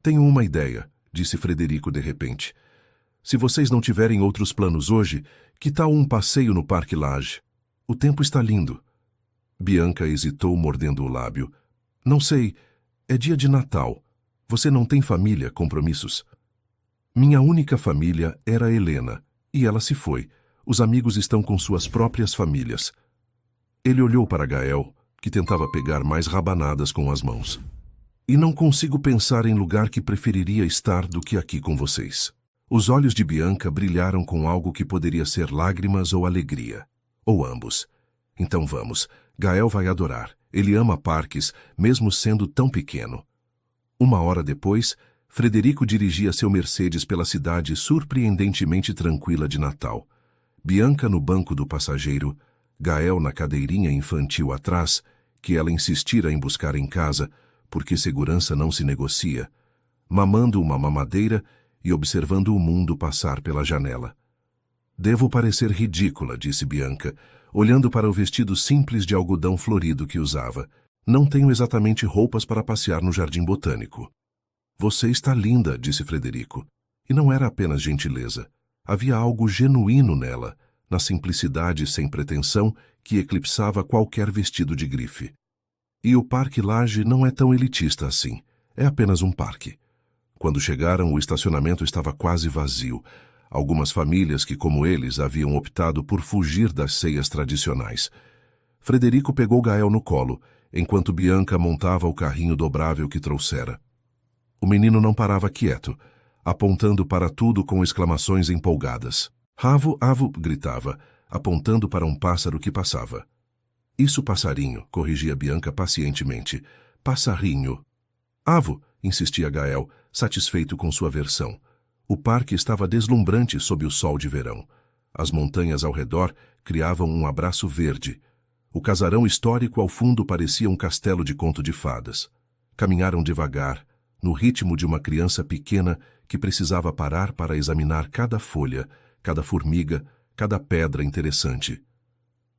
Tenho uma ideia, disse Frederico de repente. Se vocês não tiverem outros planos hoje, que tal um passeio no Parque Lage? O tempo está lindo. Bianca hesitou, mordendo o lábio. Não sei, é dia de Natal. Você não tem família, compromissos? Minha única família era Helena, e ela se foi. Os amigos estão com suas próprias famílias. Ele olhou para Gael, que tentava pegar mais rabanadas com as mãos. E não consigo pensar em lugar que preferiria estar do que aqui com vocês. Os olhos de Bianca brilharam com algo que poderia ser lágrimas ou alegria. Ou ambos. Então vamos. Gael vai adorar. Ele ama parques, mesmo sendo tão pequeno. Uma hora depois, Frederico dirigia seu Mercedes pela cidade surpreendentemente tranquila de Natal. Bianca no banco do passageiro, Gael na cadeirinha infantil atrás, que ela insistira em buscar em casa, porque segurança não se negocia, mamando uma mamadeira e observando o mundo passar pela janela. Devo parecer ridícula, disse Bianca, olhando para o vestido simples de algodão florido que usava. Não tenho exatamente roupas para passear no jardim botânico. Você está linda, disse Frederico. E não era apenas gentileza. Havia algo genuíno nela, na simplicidade sem pretensão que eclipsava qualquer vestido de grife. E o Parque Lage não é tão elitista assim. É apenas um parque. Quando chegaram, o estacionamento estava quase vazio. Algumas famílias que, como eles, haviam optado por fugir das ceias tradicionais. Frederico pegou Gael no colo, enquanto Bianca montava o carrinho dobrável que trouxera. O menino não parava quieto, apontando para tudo com exclamações empolgadas. Avo, avo, gritava, apontando para um pássaro que passava. Isso, passarinho, corrigia Bianca pacientemente. Passarrinho. Avo, insistia Gael, satisfeito com sua versão. O parque estava deslumbrante sob o sol de verão. As montanhas ao redor criavam um abraço verde. O casarão histórico ao fundo parecia um castelo de conto de fadas. Caminharam devagar, no ritmo de uma criança pequena que precisava parar para examinar cada folha, cada formiga, cada pedra interessante.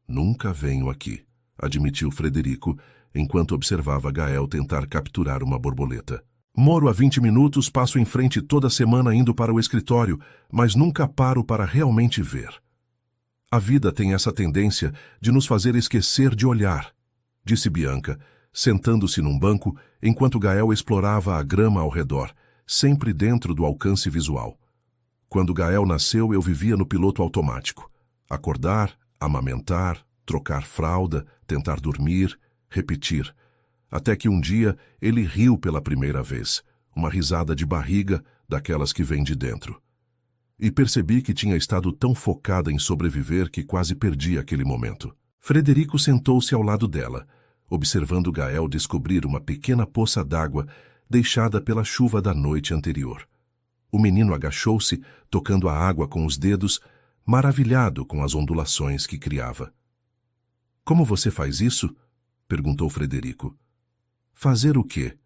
Nunca venho aqui, admitiu Frederico, enquanto observava Gael tentar capturar uma borboleta. Moro há 20 minutos, passo em frente toda semana indo para o escritório, mas nunca paro para realmente ver. A vida tem essa tendência de nos fazer esquecer de olhar, disse Bianca, sentando-se num banco enquanto Gael explorava a grama ao redor, sempre dentro do alcance visual. Quando Gael nasceu, eu vivia no piloto automático. Acordar, amamentar, trocar fralda, tentar dormir, repetir. Até que um dia ele riu pela primeira vez, uma risada de barriga, daquelas que vêm de dentro. E percebi que tinha estado tão focada em sobreviver que quase perdi aquele momento. Frederico sentou-se ao lado dela, observando Gael descobrir uma pequena poça d'água deixada pela chuva da noite anterior. O menino agachou-se, tocando a água com os dedos, maravilhado com as ondulações que criava. — Como você faz isso? — perguntou Frederico. — Fazer o quê?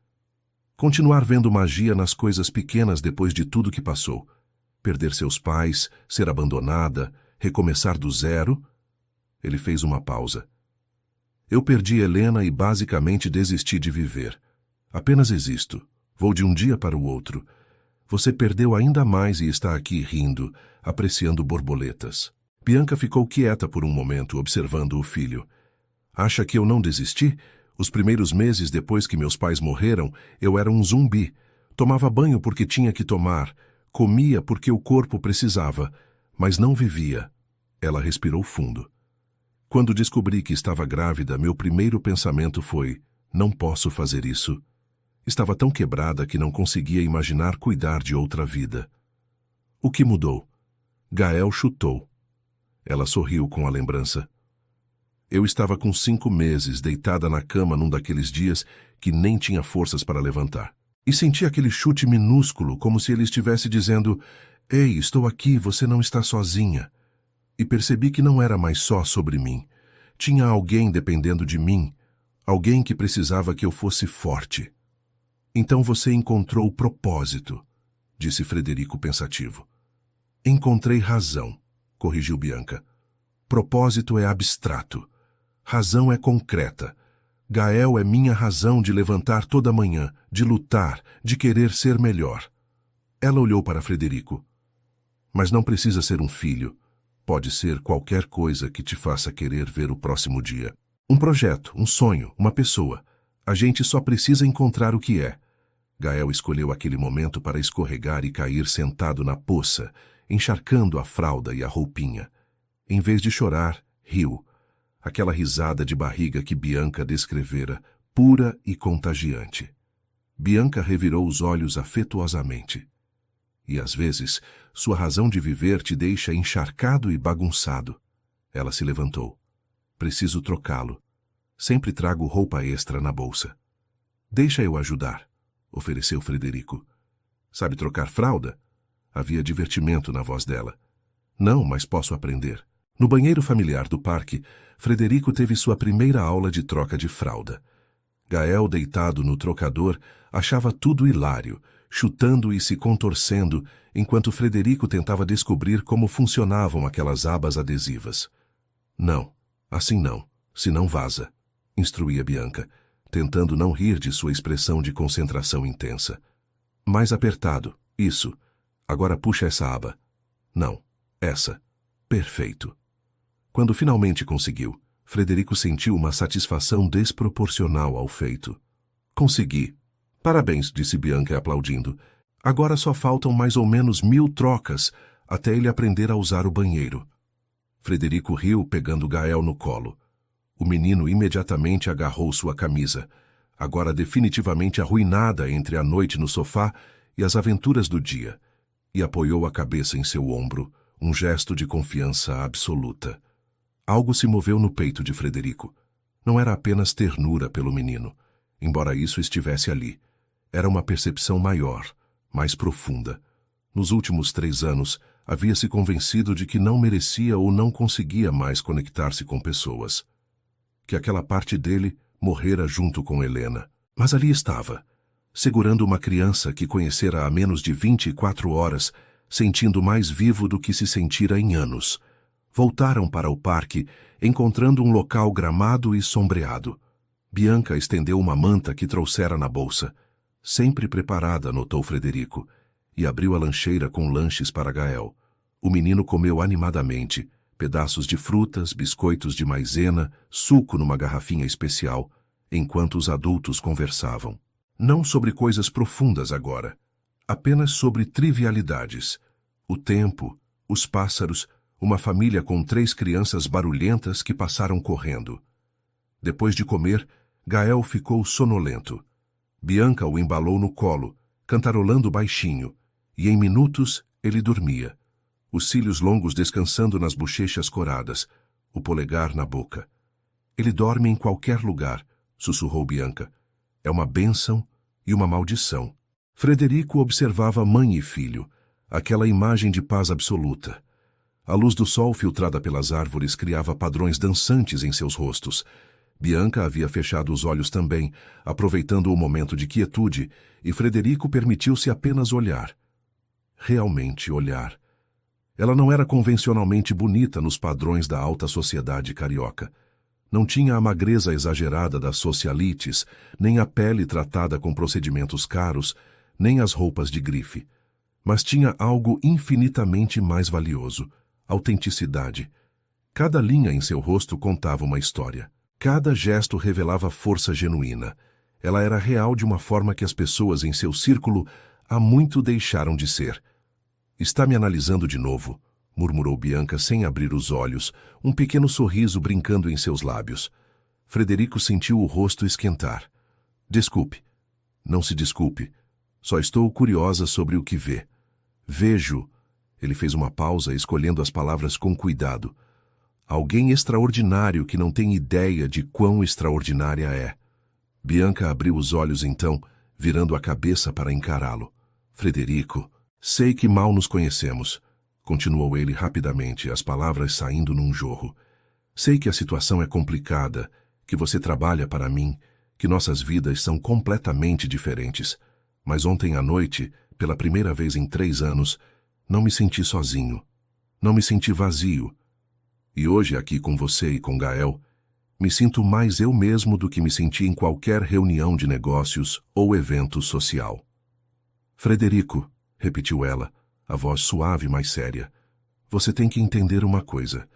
Continuar vendo magia nas coisas pequenas depois de tudo que passou. Perder seus pais, ser abandonada, recomeçar do zero. Ele fez uma pausa. Eu perdi Helena e basicamente desisti de viver. Apenas existo. Vou de um dia para o outro. Você perdeu ainda mais e está aqui rindo, apreciando borboletas. Bianca ficou quieta por um momento, observando o filho. Acha que eu não desisti? Os primeiros meses depois que meus pais morreram, eu era um zumbi. Tomava banho porque tinha que tomar, comia porque o corpo precisava, mas não vivia. Ela respirou fundo. Quando descobri que estava grávida, meu primeiro pensamento foi: não posso fazer isso. Estava tão quebrada que não conseguia imaginar cuidar de outra vida. O que mudou? Gael chutou. Ela sorriu com a lembrança. Eu estava com 5 meses, deitada na cama num daqueles dias que nem tinha forças para levantar. E senti aquele chute minúsculo, como se ele estivesse dizendo: ei, estou aqui, você não está sozinha. E percebi que não era mais só sobre mim. Tinha alguém dependendo de mim, alguém que precisava que eu fosse forte. Então você encontrou o propósito, disse Frederico pensativo. Encontrei razão, corrigiu Bianca. Propósito é abstrato. Razão é concreta. Gael é minha razão de levantar toda manhã, de lutar, de querer ser melhor. Ela olhou para Frederico. Mas não precisa ser um filho. Pode ser qualquer coisa que te faça querer ver o próximo dia. Um projeto, um sonho, uma pessoa. A gente só precisa encontrar o que é. Gael escolheu aquele momento para escorregar e cair sentado na poça, encharcando a fralda e a roupinha. Em vez de chorar, riu. Aquela risada de barriga que Bianca descrevera, pura e contagiante. Bianca revirou os olhos afetuosamente. E às vezes, sua razão de viver te deixa encharcado e bagunçado. Ela se levantou. Preciso trocá-lo. Sempre trago roupa extra na bolsa. Deixa eu ajudar, ofereceu Frederico. Sabe trocar fralda? Havia divertimento na voz dela. Não, mas posso aprender. No banheiro familiar do parque, Frederico teve sua primeira aula de troca de fralda. Gael, deitado no trocador, achava tudo hilário, chutando e se contorcendo, enquanto Frederico tentava descobrir como funcionavam aquelas abas adesivas. Não, assim não, senão vaza, instruía Bianca, tentando não rir de sua expressão de concentração intensa. Mais apertado, isso. Agora puxa essa aba. Não, essa. Perfeito. Quando finalmente conseguiu, Frederico sentiu uma satisfação desproporcional ao feito. Consegui. Parabéns, disse Bianca aplaudindo. Agora só faltam mais ou menos 1000 trocas até ele aprender a usar o banheiro. Frederico riu, pegando Gael no colo. O menino imediatamente agarrou sua camisa, agora definitivamente arruinada entre a noite no sofá e as aventuras do dia, e apoiou a cabeça em seu ombro, um gesto de confiança absoluta. Algo se moveu no peito de Frederico. Não era apenas ternura pelo menino, embora isso estivesse ali. Era uma percepção maior, mais profunda. Nos últimos 3 anos, havia se convencido de que não merecia ou não conseguia mais conectar-se com pessoas. Que aquela parte dele morrera junto com Helena. Mas ali estava, segurando uma criança que conhecera há menos de 24 horas, sentindo mais vivo do que se sentira em anos. Voltaram para o parque, encontrando um local gramado e sombreado. Bianca estendeu uma manta que trouxera na bolsa. Sempre preparada, notou Frederico, e abriu a lancheira com lanches para Gael. O menino comeu animadamente, pedaços de frutas, biscoitos de maisena, suco numa garrafinha especial, enquanto os adultos conversavam. Não sobre coisas profundas agora, apenas sobre trivialidades. O tempo, os pássaros, uma família com 3 crianças barulhentas que passaram correndo. Depois de comer, Gael ficou sonolento. Bianca o embalou no colo, cantarolando baixinho, e em minutos ele dormia, os cílios longos descansando nas bochechas coradas, o polegar na boca. Ele dorme em qualquer lugar, sussurrou Bianca. É uma bênção e uma maldição. Frederico observava mãe e filho, aquela imagem de paz absoluta. A luz do sol filtrada pelas árvores criava padrões dançantes em seus rostos. Bianca havia fechado os olhos também, aproveitando o momento de quietude, e Frederico permitiu-se apenas olhar. Realmente olhar. Ela não era convencionalmente bonita nos padrões da alta sociedade carioca. Não tinha a magreza exagerada das socialites, nem a pele tratada com procedimentos caros, nem as roupas de grife. Mas tinha algo infinitamente mais valioso, autenticidade. Cada linha em seu rosto contava uma história. Cada gesto revelava força genuína. Ela era real de uma forma que as pessoas em seu círculo há muito deixaram de ser. Está me analisando de novo, murmurou Bianca sem abrir os olhos, um pequeno sorriso brincando em seus lábios. Frederico sentiu o rosto esquentar. Desculpe. Não se desculpe. Só estou curiosa sobre o que vê. Vejo. Ele fez uma pausa, escolhendo as palavras com cuidado. Alguém extraordinário que não tem ideia de quão extraordinária é. Bianca abriu os olhos então, virando a cabeça para encará-lo. Frederico, sei que mal nos conhecemos, continuou ele rapidamente, as palavras saindo num jorro. Sei que a situação é complicada, que você trabalha para mim, que nossas vidas são completamente diferentes. Mas ontem à noite, pela primeira vez em 3 anos, não me senti sozinho. Não me senti vazio. E hoje, aqui com você e com Gael, me sinto mais eu mesmo do que me senti em qualquer reunião de negócios ou evento social. Frederico, repetiu ela, a voz suave, mas séria, você tem que entender uma coisa.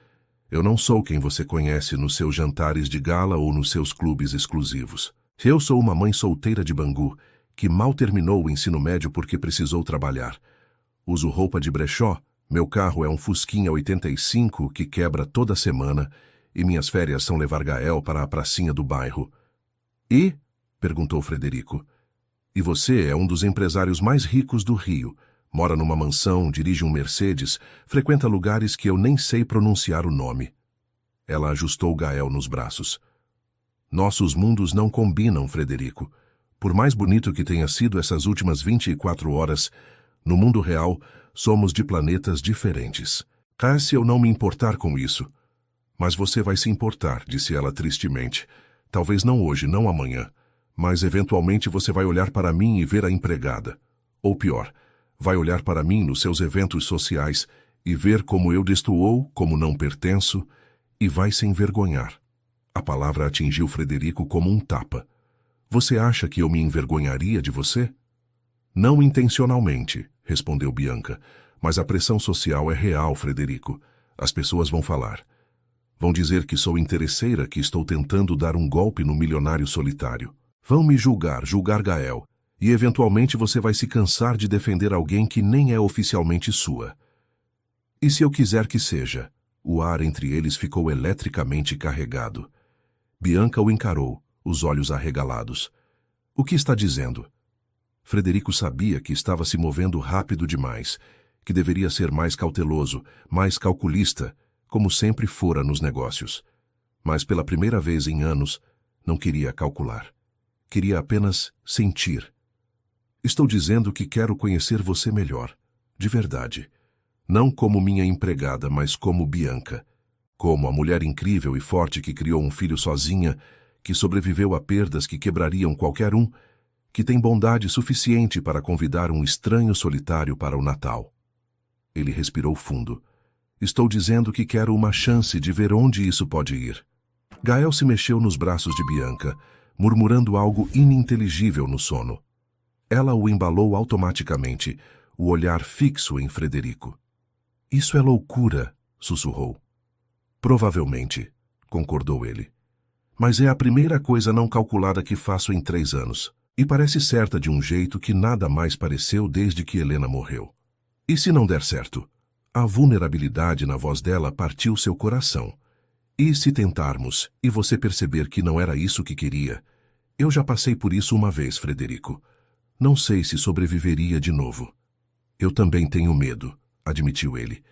Eu não sou quem você conhece nos seus jantares de gala ou nos seus clubes exclusivos. Eu sou uma mãe solteira de Bangu, que mal terminou o ensino médio porque precisou trabalhar. Uso roupa de brechó, meu carro é um Fusquinha 85 que quebra toda semana e minhas férias são levar Gael para a pracinha do bairro. E? Perguntou Frederico. E você é um dos empresários mais ricos do Rio. Mora numa mansão, dirige um Mercedes, frequenta lugares que eu nem sei pronunciar o nome. Ela ajustou Gael nos braços. Nossos mundos não combinam, Frederico. Por mais bonito que tenha sido essas últimas 24 horas, no mundo real, somos de planetas diferentes. Se eu não me importar com isso. Mas você vai se importar, disse ela tristemente. Talvez não hoje, não amanhã. Mas eventualmente você vai olhar para mim e ver a empregada. Ou pior, vai olhar para mim nos seus eventos sociais e ver como eu destoou, como não pertenço, e vai se envergonhar. A palavra atingiu Frederico como um tapa. Você acha que eu me envergonharia de você? Não intencionalmente, respondeu Bianca, mas a pressão social é real, Frederico. As pessoas vão falar. Vão dizer que sou interesseira, que estou tentando dar um golpe no milionário solitário. Vão me julgar Gael, e eventualmente você vai se cansar de defender alguém que nem é oficialmente sua. E se eu quiser que seja? O ar entre eles ficou eletricamente carregado. Bianca o encarou, os olhos arregalados. O que está dizendo? Frederico sabia que estava se movendo rápido demais, que deveria ser mais cauteloso, mais calculista, como sempre fora nos negócios. Mas pela primeira vez em anos, não queria calcular. Queria apenas sentir. Estou dizendo que quero conhecer você melhor, de verdade. Não como minha empregada, mas como Bianca. Como a mulher incrível e forte que criou um filho sozinha, que sobreviveu a perdas que quebrariam qualquer um, que tem bondade suficiente para convidar um estranho solitário para o Natal. Ele respirou fundo. Estou dizendo que quero uma chance de ver onde isso pode ir. Gael se mexeu nos braços de Bianca, murmurando algo ininteligível no sono. Ela o embalou automaticamente, o olhar fixo em Frederico. Isso é loucura, sussurrou. Provavelmente, concordou ele. Mas é a primeira coisa não calculada que faço em 3 anos. E parece certa de um jeito que nada mais pareceu desde que Helena morreu. E se não der certo? A vulnerabilidade na voz dela partiu seu coração. E se tentarmos, e você perceber que não era isso que queria? Eu já passei por isso uma vez, Frederico. Não sei se sobreviveria de novo. Eu também tenho medo, admitiu ele.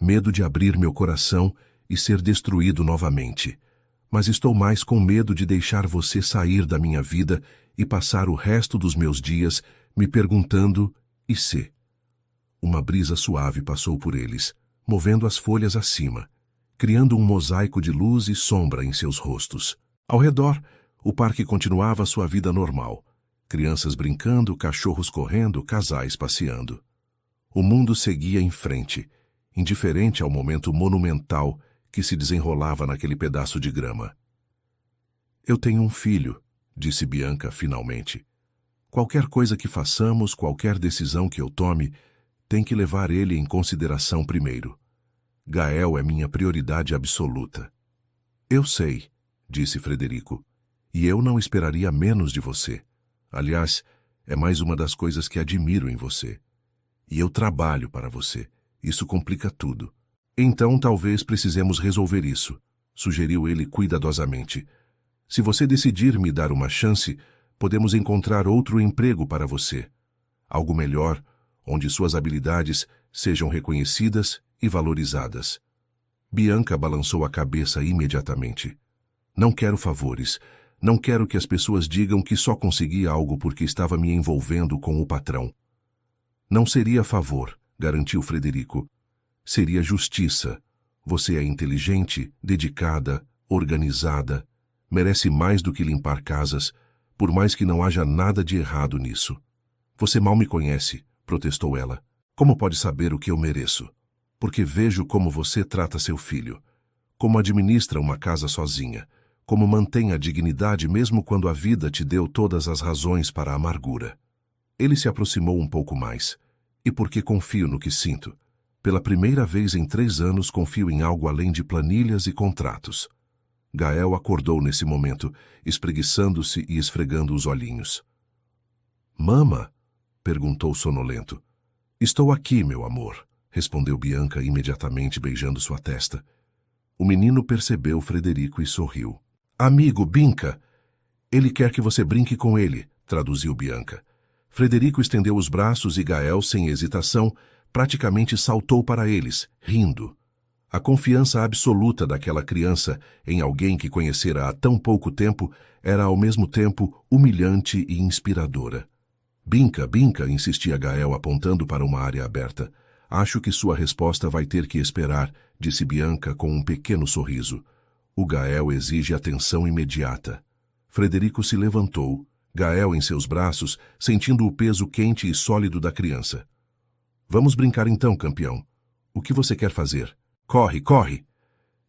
Medo de abrir meu coração e ser destruído novamente. Mas estou mais com medo de deixar você sair da minha vida e passar o resto dos meus dias me perguntando, e se? Uma brisa suave passou por eles, movendo as folhas acima, criando um mosaico de luz e sombra em seus rostos. Ao redor, o parque continuava sua vida normal. Crianças brincando, cachorros correndo, casais passeando. O mundo seguia em frente, indiferente ao momento monumental que se desenrolava naquele pedaço de grama. Eu tenho um filho, disse Bianca finalmente. Qualquer coisa que façamos, qualquer decisão que eu tome, tem que levar ele em consideração primeiro. Gael é minha prioridade absoluta. Eu sei, disse Frederico, e eu não esperaria menos de você. Aliás, é mais uma das coisas que admiro em você. E eu trabalho para você. Isso complica tudo. Então talvez precisemos resolver isso, sugeriu ele cuidadosamente. Se você decidir me dar uma chance, podemos encontrar outro emprego para você. Algo melhor, onde suas habilidades sejam reconhecidas e valorizadas. Bianca balançou a cabeça imediatamente. Não quero favores. Não quero que as pessoas digam que só consegui algo porque estava me envolvendo com o patrão. Não seria favor, garantiu Frederico. Seria justiça. Você é inteligente, dedicada, organizada. Merece mais do que limpar casas, por mais que não haja nada de errado nisso. Você mal me conhece, protestou ela. Como pode saber o que eu mereço? Porque vejo como você trata seu filho, como administra uma casa sozinha, como mantém a dignidade mesmo quando a vida te deu todas as razões para a amargura. Ele se aproximou um pouco mais. E porque confio no que sinto. Pela primeira vez em 3 anos confio em algo além de planilhas e contratos. Gael acordou nesse momento, espreguiçando-se e esfregando os olhinhos. Mama? Perguntou sonolento. Estou aqui, meu amor, respondeu Bianca imediatamente beijando sua testa. O menino percebeu Frederico e sorriu. Amigo, Binca! Ele quer que você brinque com ele, traduziu Bianca. Frederico estendeu os braços e Gael, sem hesitação, praticamente saltou para eles, rindo. A confiança absoluta daquela criança em alguém que conhecera há tão pouco tempo era ao mesmo tempo humilhante e inspiradora. Binca, Binca, insistia Gael apontando para uma área aberta. Acho que sua resposta vai ter que esperar, disse Bianca com um pequeno sorriso. O Gael exige atenção imediata. Frederico se levantou, Gael em seus braços, sentindo o peso quente e sólido da criança. Vamos brincar então, campeão. O que você quer fazer? Corre, corre!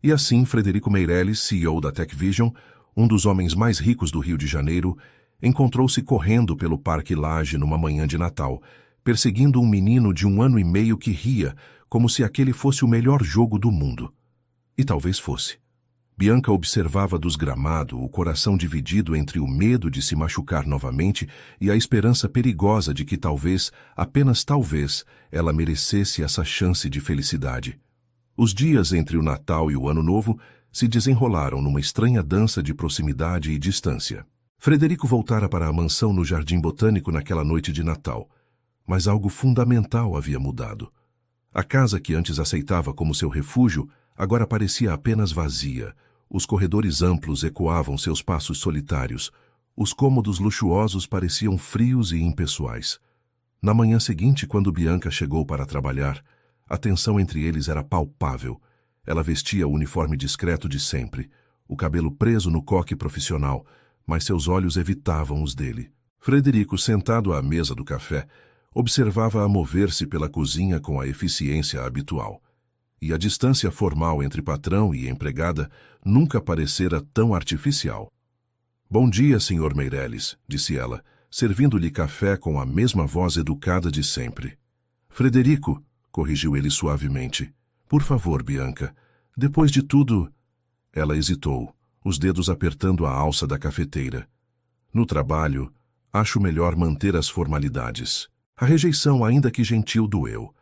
E assim, Frederico Meirelles, CEO da TechVision, um dos homens mais ricos do Rio de Janeiro, encontrou-se correndo pelo Parque Lage numa manhã de Natal, perseguindo um menino de 1 ano e meio que ria, como se aquele fosse o melhor jogo do mundo. E talvez fosse. Bianca observava dos gramados o coração dividido entre o medo de se machucar novamente e a esperança perigosa de que talvez, apenas talvez, ela merecesse essa chance de felicidade. Os dias entre o Natal e o Ano Novo se desenrolaram numa estranha dança de proximidade e distância. Frederico voltara para a mansão no Jardim Botânico naquela noite de Natal, mas algo fundamental havia mudado. A casa que antes aceitava como seu refúgio agora parecia apenas vazia. Os corredores amplos ecoavam seus passos solitários. Os cômodos luxuosos pareciam frios e impessoais. Na manhã seguinte, quando Bianca chegou para trabalhar, a tensão entre eles era palpável. Ela vestia o uniforme discreto de sempre, o cabelo preso no coque profissional, mas seus olhos evitavam os dele. Frederico, sentado à mesa do café, observava-a mover-se pela cozinha com a eficiência habitual. E a distância formal entre patrão e empregada nunca parecera tão artificial. Bom dia, Sr. Meirelles, disse ela, servindo-lhe café com a mesma voz educada de sempre. Frederico, corrigiu ele suavemente. Por favor, Bianca. Depois de tudo... Ela hesitou, os dedos apertando a alça da cafeteira. No trabalho, acho melhor manter as formalidades. A rejeição, ainda que gentil, doeu.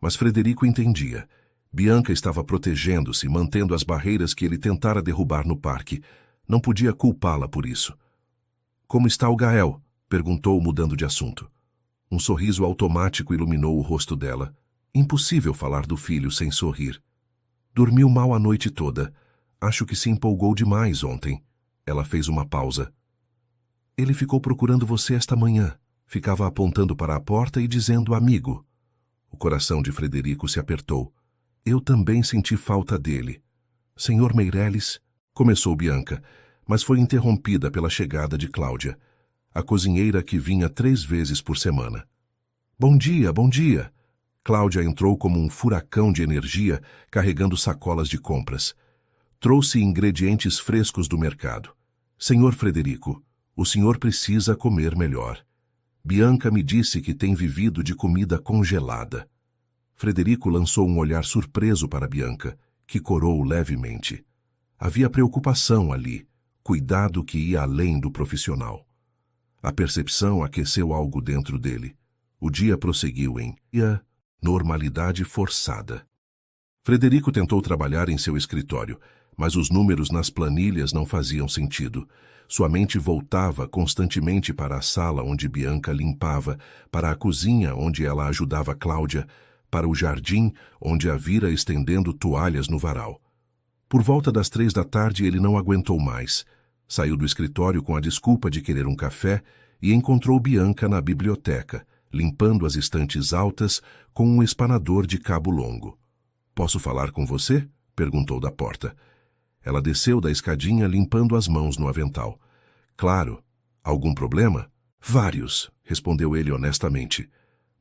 Mas Frederico entendia. Bianca estava protegendo-se, mantendo as barreiras que ele tentara derrubar no parque. Não podia culpá-la por isso. Como está o Gael? Perguntou, mudando de assunto. Um sorriso automático iluminou o rosto dela. Impossível falar do filho sem sorrir. Dormiu mal a noite toda. Acho que se empolgou demais ontem. Ela fez uma pausa. Ele ficou procurando você esta manhã. Ficava apontando para a porta e dizendo amigo. O coração de Frederico se apertou. Eu também senti falta dele. Senhor Meirelles, começou Bianca, mas foi interrompida pela chegada de Cláudia, a cozinheira que vinha 3 vezes por semana. Bom dia, bom dia. Cláudia entrou como um furacão de energia, carregando sacolas de compras. Trouxe ingredientes frescos do mercado. Senhor Frederico, o senhor precisa comer melhor. Bianca me disse que tem vivido de comida congelada. Frederico lançou um olhar surpreso para Bianca, que corou levemente. Havia preocupação ali, cuidado que ia além do profissional. A percepção aqueceu algo dentro dele. O dia prosseguiu em normalidade forçada. Frederico tentou trabalhar em seu escritório, mas os números nas planilhas não faziam sentido. Sua mente voltava constantemente para a sala onde Bianca limpava, para a cozinha onde ela ajudava Cláudia, para o jardim onde a vira estendendo toalhas no varal. Por volta das 3 da tarde ele não aguentou mais. Saiu do escritório com a desculpa de querer um café e encontrou Bianca na biblioteca, limpando as estantes altas com um espanador de cabo longo. "Posso falar com você?" perguntou da porta. Ela desceu da escadinha limpando as mãos no avental. "Claro. Algum problema?" "Vários", respondeu ele honestamente.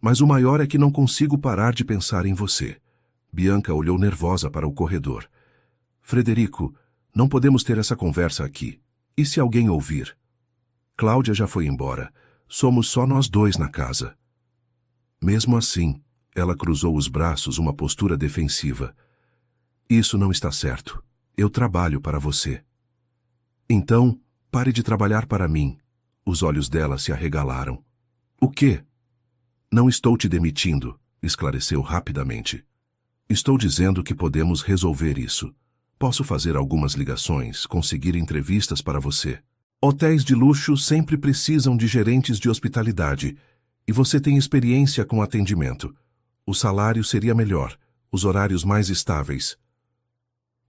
"Mas o maior é que não consigo parar de pensar em você." Bianca olhou nervosa para o corredor. "Frederico, não podemos ter essa conversa aqui. E se alguém ouvir?" "Cláudia já foi embora. Somos só nós dois na casa." Mesmo assim, ela cruzou os braços, uma postura defensiva. "Isso não está certo. Eu trabalho para você." "Então, pare de trabalhar para mim." Os olhos dela se arregalaram. "O quê?" "Não estou te demitindo", esclareceu rapidamente. "Estou dizendo que podemos resolver isso. Posso fazer algumas ligações, conseguir entrevistas para você. Hotéis de luxo sempre precisam de gerentes de hospitalidade, e você tem experiência com atendimento. O salário seria melhor, os horários mais estáveis."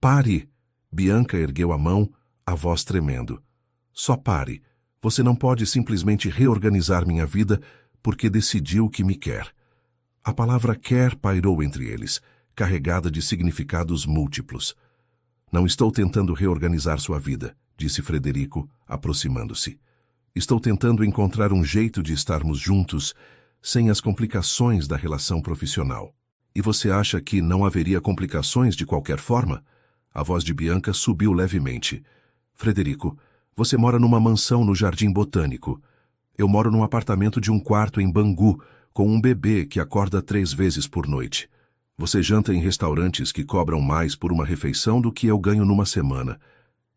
"Pare!" Bianca ergueu a mão, a voz tremendo. "Só pare. Você não pode simplesmente reorganizar minha vida porque decidiu que me quer." A palavra quer pairou entre eles, carregada de significados múltiplos. "Não estou tentando reorganizar sua vida", disse Frederico, aproximando-se. "Estou tentando encontrar um jeito de estarmos juntos sem as complicações da relação profissional." "E você acha que não haveria complicações de qualquer forma?" A voz de Bianca subiu levemente. "Frederico, você mora numa mansão no Jardim Botânico. Eu moro num apartamento de um quarto em Bangu, com um bebê que acorda 3 vezes por noite. Você janta em restaurantes que cobram mais por uma refeição do que eu ganho numa semana.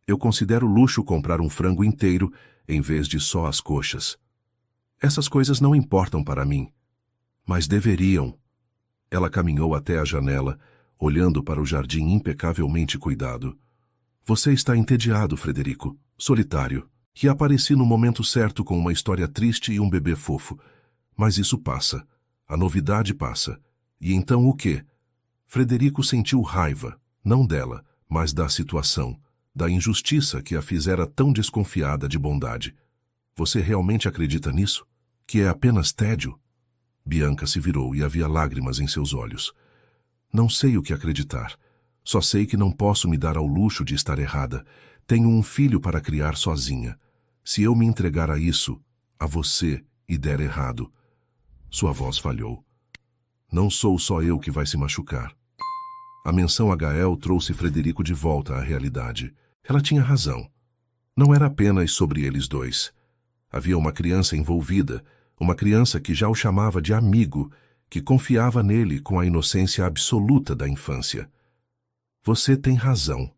Eu considero luxo comprar um frango inteiro em vez de só as coxas. Essas coisas não importam para mim. Mas deveriam." Ela caminhou até a janela, olhando para o jardim impecavelmente cuidado. "Você está entediado, Frederico, solitário, que apareci no momento certo com uma história triste e um bebê fofo. Mas isso passa. A novidade passa. E então o quê?" Frederico sentiu raiva, não dela, mas da situação, da injustiça que a fizera tão desconfiada de bondade. "Você realmente acredita nisso? Que é apenas tédio?" Bianca se virou e havia lágrimas em seus olhos. "Não sei o que acreditar. Só sei que não posso me dar ao luxo de estar errada. Tenho um filho para criar sozinha. Se eu me entregar a isso, a você, e der errado..." Sua voz falhou. "Não sou só eu que vai se machucar." A menção a Gael trouxe Frederico de volta à realidade. Ela tinha razão. Não era apenas sobre eles dois. Havia uma criança envolvida, uma criança que já o chamava de amigo, que confiava nele com a inocência absoluta da infância. "Você tem razão",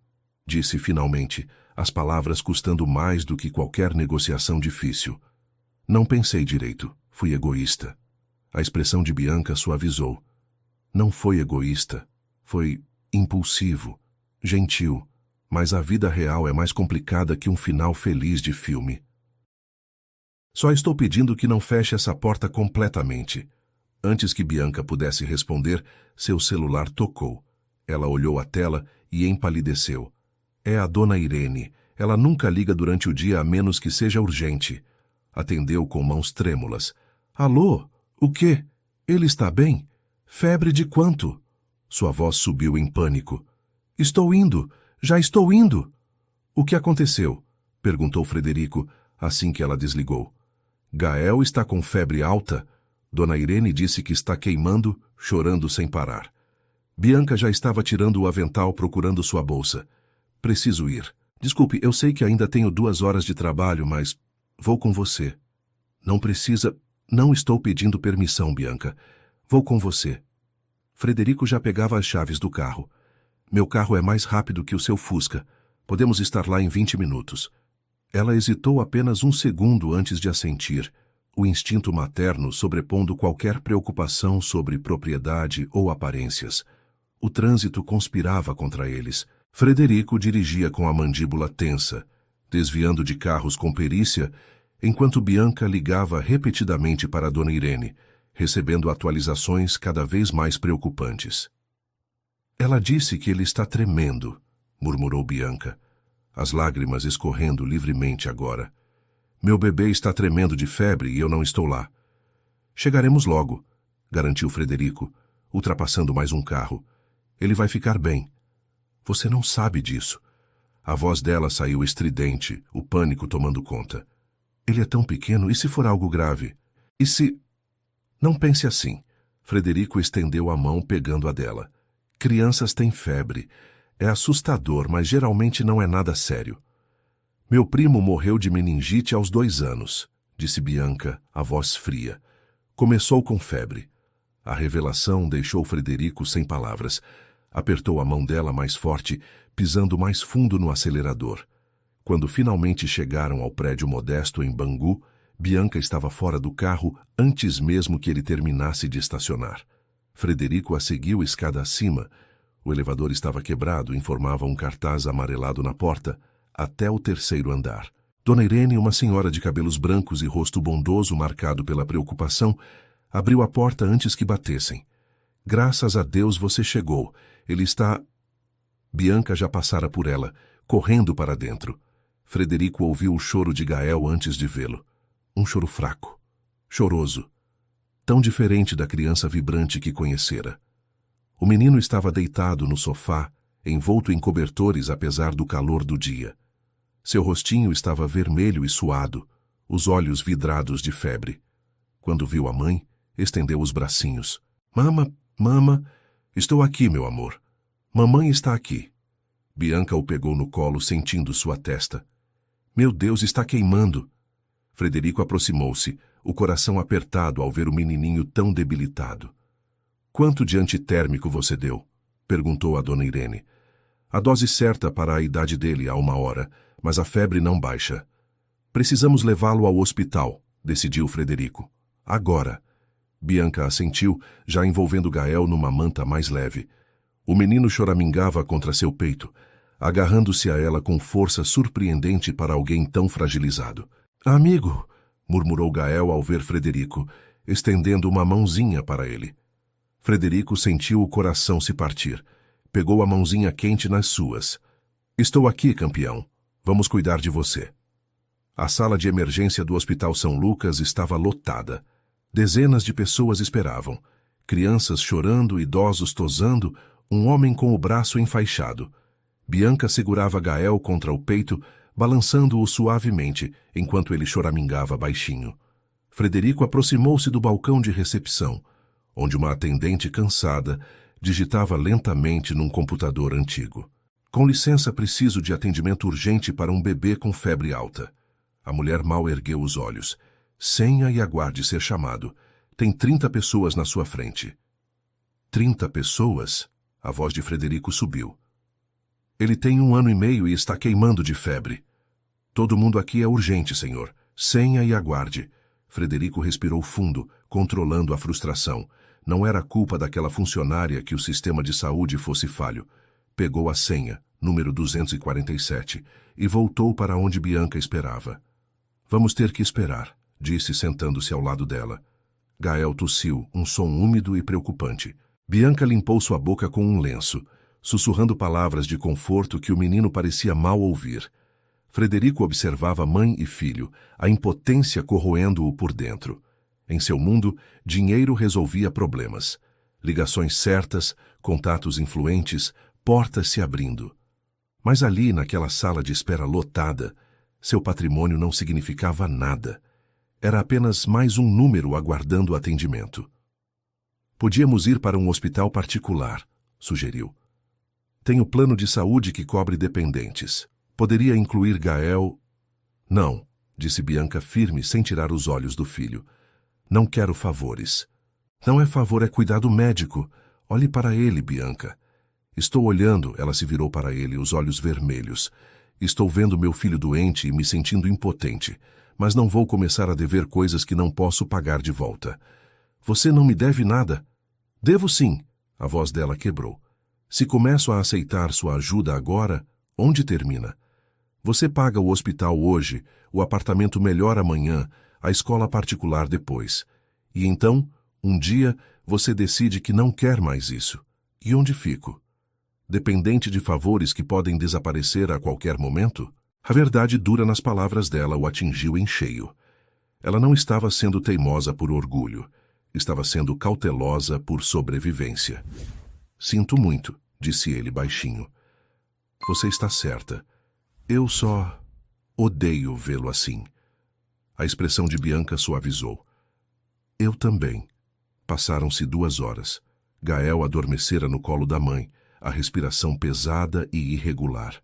disse finalmente, as palavras custando mais do que qualquer negociação difícil. "Não pensei direito, fui egoísta." A expressão de Bianca suavizou. "Não foi egoísta, foi impulsivo, gentil, mas a vida real é mais complicada que um final feliz de filme." "Só estou pedindo que não feche essa porta completamente." Antes que Bianca pudesse responder, seu celular tocou. Ela olhou a tela e empalideceu. "É a dona Irene. Ela nunca liga durante o dia a menos que seja urgente." Atendeu com mãos trêmulas. "Alô? O quê? Ele está bem? Febre de quanto?" Sua voz subiu em pânico. "Estou indo! Já estou indo!" "O que aconteceu?" perguntou Frederico, assim que ela desligou. "Gael está com febre alta?" Dona Irene disse que está queimando, chorando sem parar. Bianca já estava tirando o avental procurando sua bolsa. "Preciso ir. Desculpe, eu sei que ainda tenho 2 horas de trabalho, mas vou com você." "Não precisa... Não estou pedindo permissão, Bianca. Vou com você." Frederico já pegava as chaves do carro. Meu carro é mais rápido que o seu Fusca. Podemos estar lá em 20 minutos. Ela hesitou apenas um segundo antes de assentir, o instinto materno sobrepondo qualquer preocupação sobre propriedade ou aparências. O trânsito conspirava contra eles. Frederico dirigia com a mandíbula tensa, desviando de carros com perícia, enquanto Bianca ligava repetidamente para Dona Irene, recebendo atualizações cada vez mais preocupantes. Ela disse que ele está tremendo, murmurou Bianca, as lágrimas escorrendo livremente agora. Meu bebê está tremendo de febre e eu não estou lá. Chegaremos logo, garantiu Frederico, ultrapassando mais um carro. Ele vai ficar bem. Você não sabe disso. A voz dela saiu estridente, o pânico tomando conta. Ele é tão pequeno, e se for algo grave? E se... Não pense assim. Frederico estendeu a mão pegando a dela. Crianças têm febre. É assustador, mas geralmente não é nada sério. Meu primo morreu de meningite aos 2 anos, disse Bianca, a voz fria. Começou com febre. A revelação deixou Frederico sem palavras. Apertou a mão dela mais forte, pisando mais fundo no acelerador. Quando finalmente chegaram ao prédio modesto em Bangu, Bianca estava fora do carro antes mesmo que ele terminasse de estacionar. Frederico a seguiu escada acima. O elevador estava quebrado, informava um cartaz amarelado na porta, até o 3º andar. Dona Irene, uma senhora de cabelos brancos e rosto bondoso marcado pela preocupação, abriu a porta antes que batessem. Graças a Deus você chegou. Ele está... Bianca já passara por ela, correndo para dentro. Frederico ouviu o choro de Gael antes de vê-lo. Um choro fraco, choroso, tão diferente da criança vibrante que conhecera. O menino estava deitado no sofá, envolto em cobertores apesar do calor do dia. Seu rostinho estava vermelho e suado, os olhos vidrados de febre. Quando viu a mãe, estendeu os bracinhos. Mama, estou aqui, meu amor. Mamãe está aqui. Bianca o pegou no colo, sentindo sua testa. Meu Deus, está queimando. Frederico aproximou-se, o coração apertado ao ver o menininho tão debilitado. Quanto de antitérmico você deu? Perguntou a Dona Irene. A dose certa para a idade dele há 1 hora, mas a febre não baixa. Precisamos levá-lo ao hospital, decidiu Frederico. Agora. Bianca assentiu, já envolvendo Gael numa manta mais leve. O menino choramingava contra seu peito, agarrando-se a ela com força surpreendente para alguém tão fragilizado. Amigo, murmurou Gael ao ver Frederico, estendendo uma mãozinha para ele. Frederico sentiu o coração se partir. Pegou a mãozinha quente nas suas. Estou aqui, campeão. Vamos cuidar de você. A sala de emergência do Hospital São Lucas estava lotada. Dezenas de pessoas esperavam. Crianças chorando, idosos tosando, um homem com o braço enfaixado. Bianca segurava Gael contra o peito, balançando-o suavemente, enquanto ele choramingava baixinho. Frederico aproximou-se do balcão de recepção, onde uma atendente cansada digitava lentamente num computador antigo. Com licença, preciso de atendimento urgente para um bebê com febre alta. A mulher mal ergueu os olhos. Senha e aguarde ser chamado. Tem 30 pessoas na sua frente. 30 pessoas? A voz de Frederico subiu. Ele tem 1 ano e meio e está queimando de febre. Todo mundo aqui é urgente, senhor. Senha e aguarde. Frederico respirou fundo, controlando a frustração. Não era culpa daquela funcionária que o sistema de saúde fosse falho. Pegou a senha, número 247, e voltou para onde Bianca esperava. Vamos ter que esperar, disse sentando-se ao lado dela. Gael tossiu, um som úmido e preocupante. Bianca limpou sua boca com um lenço, sussurrando palavras de conforto que o menino parecia mal ouvir. Frederico observava mãe e filho, a impotência corroendo-o por dentro. Em seu mundo, dinheiro resolvia problemas. Ligações certas, contatos influentes, portas se abrindo. Mas ali, naquela sala de espera lotada, seu patrimônio não significava nada. Era apenas mais um número aguardando atendimento. Podíamos ir para um hospital particular, sugeriu. Tenho plano de saúde que cobre dependentes. Poderia incluir Gael... Não, disse Bianca firme, sem tirar os olhos do filho. Não quero favores. Não é favor, é cuidado médico. Olhe para ele, Bianca. Estou olhando, ela se virou para ele, os olhos vermelhos. Estou vendo meu filho doente e me sentindo impotente, mas não vou começar a dever coisas que não posso pagar de volta. Você não me deve nada. Devo sim. A voz dela quebrou. Se começo a aceitar sua ajuda agora, onde termina? Você paga o hospital hoje, o apartamento melhor amanhã, a escola particular depois. E então, um dia, você decide que não quer mais isso. E onde fico? Dependente de favores que podem desaparecer a qualquer momento? A verdade dura nas palavras dela o atingiu em cheio. Ela não estava sendo teimosa por orgulho. Estava sendo cautelosa por sobrevivência. Sinto muito, disse ele baixinho. Você está certa. Eu só odeio vê-lo assim. A expressão de Bianca suavizou. Eu também. Passaram-se 2 horas. Gael adormecera no colo da mãe, a respiração pesada e irregular.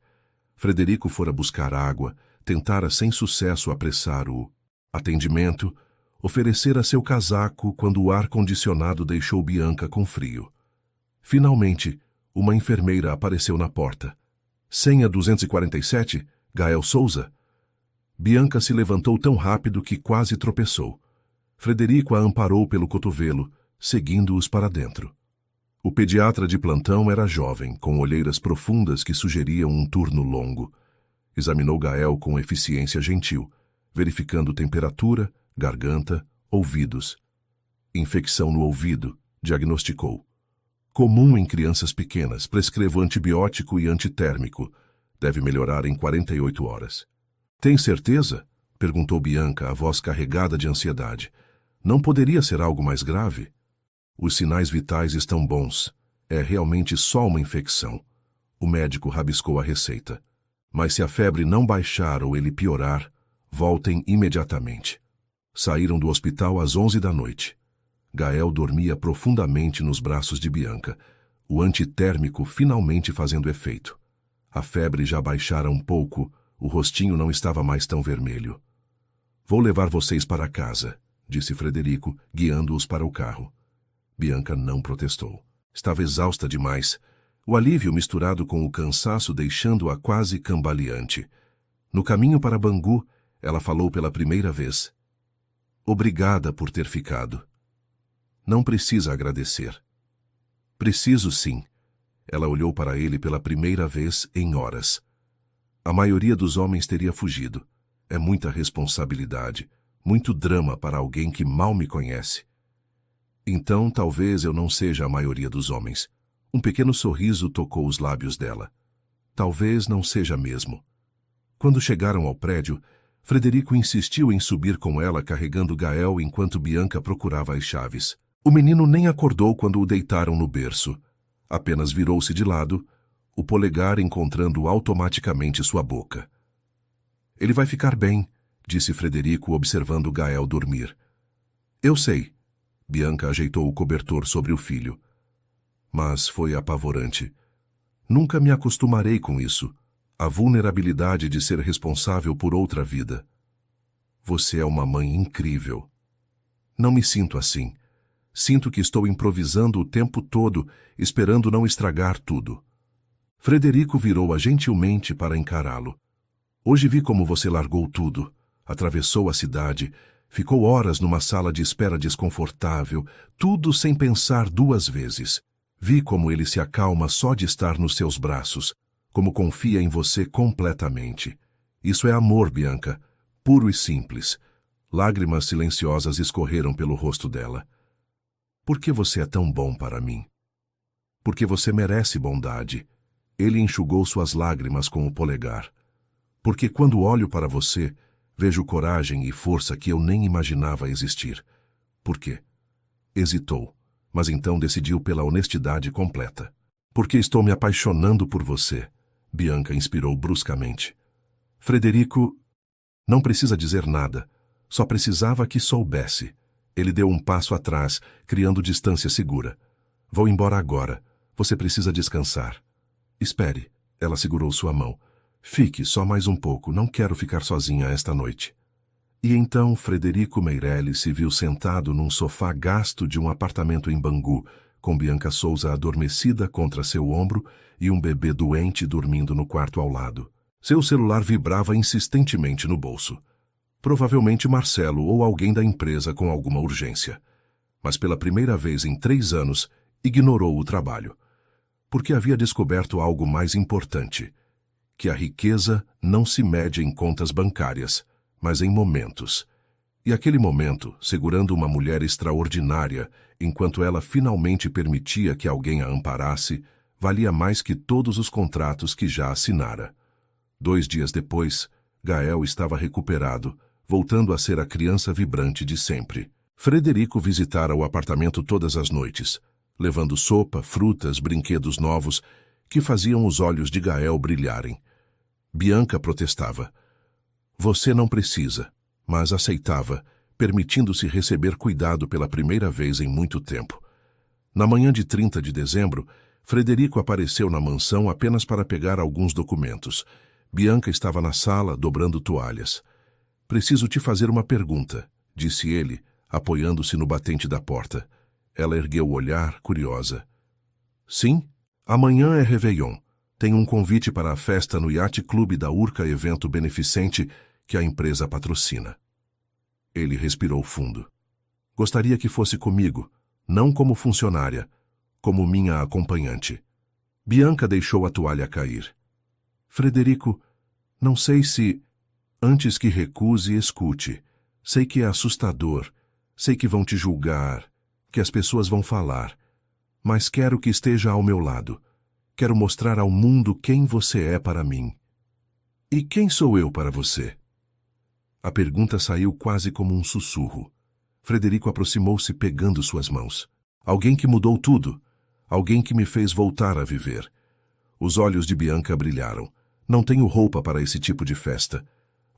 Frederico fora buscar água, tentara sem sucesso apressar o atendimento, oferecera seu casaco quando o ar-condicionado deixou Bianca com frio. Finalmente, uma enfermeira apareceu na porta. Senha 247, Gael Souza. Bianca se levantou tão rápido que quase tropeçou. Frederico a amparou pelo cotovelo, seguindo-os para dentro. O pediatra de plantão era jovem, com olheiras profundas que sugeriam um turno longo. Examinou Gael com eficiência gentil, verificando temperatura, garganta, ouvidos. Infecção no ouvido, diagnosticou. Comum em crianças pequenas, prescrevo antibiótico e antitérmico. Deve melhorar em 48 horas. Tem certeza? Perguntou Bianca, a voz carregada de ansiedade. Não poderia ser algo mais grave? Os sinais vitais estão bons. É realmente só uma infecção. O médico rabiscou a receita. Mas se a febre não baixar ou ele piorar, voltem imediatamente. Saíram do hospital às 11 da noite. Gael dormia profundamente nos braços de Bianca, o antitérmico finalmente fazendo efeito. A febre já baixara um pouco, o rostinho não estava mais tão vermelho. Vou levar vocês para casa, disse Frederico, guiando-os para o carro. Bianca não protestou. Estava exausta demais, o alívio misturado com o cansaço deixando-a quase cambaleante. No caminho para Bangu, ela falou pela primeira vez. Obrigada por ter ficado. Não precisa agradecer. Preciso sim. Ela olhou para ele pela primeira vez em horas. A maioria dos homens teria fugido. É muita responsabilidade, muito drama para alguém que mal me conhece. Então, talvez eu não seja a maioria dos homens. Um pequeno sorriso tocou os lábios dela. Talvez não seja mesmo. Quando chegaram ao prédio, Frederico insistiu em subir com ela carregando Gael enquanto Bianca procurava as chaves. O menino nem acordou quando o deitaram no berço. Apenas virou-se de lado, o polegar encontrando automaticamente sua boca. Ele vai ficar bem, disse Frederico observando Gael dormir. Eu sei. Bianca ajeitou o cobertor sobre o filho. Mas foi apavorante. Nunca me acostumarei com isso. A vulnerabilidade de ser responsável por outra vida. Você é uma mãe incrível. Não me sinto assim. Sinto que estou improvisando o tempo todo, esperando não estragar tudo. Frederico virou-a gentilmente para encará-lo. Hoje vi como você largou tudo. Atravessou a cidade. Ficou horas numa sala de espera desconfortável, tudo sem pensar 2 vezes. Vi como ele se acalma só de estar nos seus braços, como confia em você completamente. Isso é amor, Bianca, puro e simples. Lágrimas silenciosas escorreram pelo rosto dela. Por que você é tão bom para mim? Porque você merece bondade. Ele enxugou suas lágrimas com o polegar. Porque quando olho para você, vejo coragem e força que eu nem imaginava existir. Por quê? Hesitou, mas então decidiu pela honestidade completa. Porque estou me apaixonando por você, Bianca inspirou bruscamente. Frederico não precisa dizer nada, só precisava que soubesse. Ele deu um passo atrás, criando distância segura. Vou embora agora. Você precisa descansar. Espere. Ela segurou sua mão. Fique só mais um pouco, não quero ficar sozinha esta noite. E então Frederico Meirelles se viu sentado num sofá gasto de um apartamento em Bangu, com Bianca Souza adormecida contra seu ombro e um bebê doente dormindo no quarto ao lado. Seu celular vibrava insistentemente no bolso. Provavelmente Marcelo ou alguém da empresa com alguma urgência. Mas pela primeira vez em 3 anos, ignorou o trabalho. Porque havia descoberto algo mais importante. Que a riqueza não se mede em contas bancárias, mas em momentos. E aquele momento, segurando uma mulher extraordinária, enquanto ela finalmente permitia que alguém a amparasse, valia mais que todos os contratos que já assinara. 2 dias depois, Gael estava recuperado, voltando a ser a criança vibrante de sempre. Frederico visitara o apartamento todas as noites, levando sopa, frutas, brinquedos novos, que faziam os olhos de Gael brilharem. Bianca protestava. Você não precisa, mas aceitava, permitindo-se receber cuidado pela primeira vez em muito tempo. Na manhã de 30 de dezembro, Frederico apareceu na mansão apenas para pegar alguns documentos. Bianca estava na sala, dobrando toalhas. Preciso te fazer uma pergunta, disse ele, apoiando-se no batente da porta. Ela ergueu o olhar, curiosa. Sim, amanhã é Réveillon. Tenho um convite para a festa no Yacht Club da Urca, evento beneficente que a empresa patrocina. Ele respirou fundo. Gostaria que fosse comigo, não como funcionária, como minha acompanhante. Bianca deixou a toalha cair. Frederico, não sei se... Antes que recuse, escute. Sei que é assustador. Sei que vão te julgar, que as pessoas vão falar. Mas quero que esteja ao meu lado. Quero mostrar ao mundo quem você é para mim. E quem sou eu para você? A pergunta saiu quase como um sussurro. Frederico aproximou-se pegando suas mãos. Alguém que mudou tudo. Alguém que me fez voltar a viver. Os olhos de Bianca brilharam. Não tenho roupa para esse tipo de festa.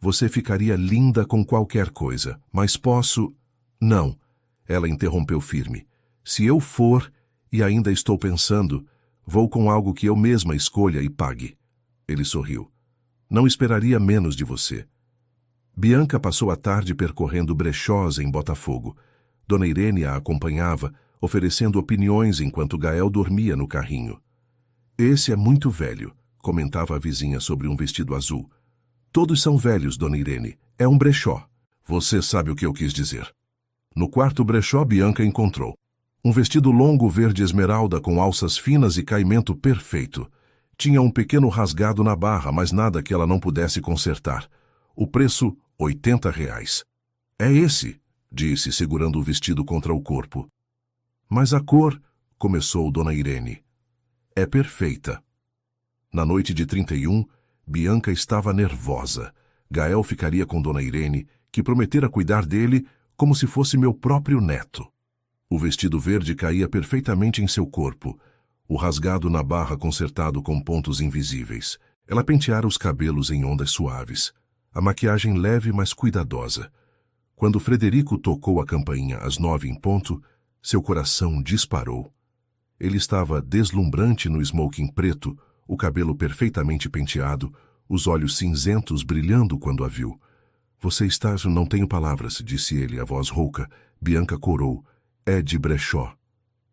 Você ficaria linda com qualquer coisa, mas posso... Não, ela interrompeu firme. Se eu for, e ainda estou pensando, vou com algo que eu mesma escolha e pague. Ele sorriu. Não esperaria menos de você. Bianca passou a tarde percorrendo brechós em Botafogo. Dona Irene a acompanhava, oferecendo opiniões enquanto Gael dormia no carrinho. Esse é muito velho, comentava a vizinha sobre um vestido azul. Todos são velhos, Dona Irene. É um brechó. Você sabe o que eu quis dizer. No quarto brechó, Bianca encontrou um vestido longo verde esmeralda com alças finas e caimento perfeito. Tinha um pequeno rasgado na barra, mas nada que ela não pudesse consertar. O preço, R$ 80. É esse, disse, segurando o vestido contra o corpo. Mas a cor, começou Dona Irene. É perfeita. Na noite de 31, Bianca estava nervosa. Gael ficaria com Dona Irene, que prometera cuidar dele como se fosse meu próprio neto. O vestido verde caía perfeitamente em seu corpo, o rasgado na barra consertado com pontos invisíveis. Ela penteara os cabelos em ondas suaves, a maquiagem leve mas cuidadosa. Quando Frederico tocou a campainha às 9 em ponto, seu coração disparou. Ele estava deslumbrante no smoking preto, o cabelo perfeitamente penteado, os olhos cinzentos brilhando quando a viu. Você está... Não tenho palavras, disse ele, a voz rouca. Bianca corou. É de brechó.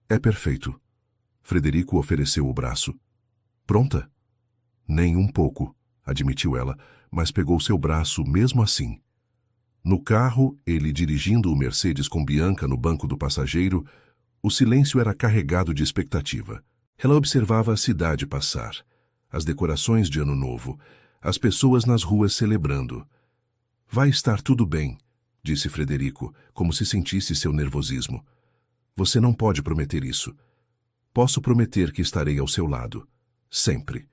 É perfeito. Frederico ofereceu o braço. Pronta? Nem um pouco, admitiu ela, mas pegou seu braço mesmo assim. No carro, ele dirigindo o Mercedes com Bianca no banco do passageiro, o silêncio era carregado de expectativa. Ela observava a cidade passar, as decorações de Ano Novo, as pessoas nas ruas celebrando. Vai estar tudo bem, disse Frederico, como se sentisse seu nervosismo. Você não pode prometer isso. Posso prometer que estarei ao seu lado. Sempre.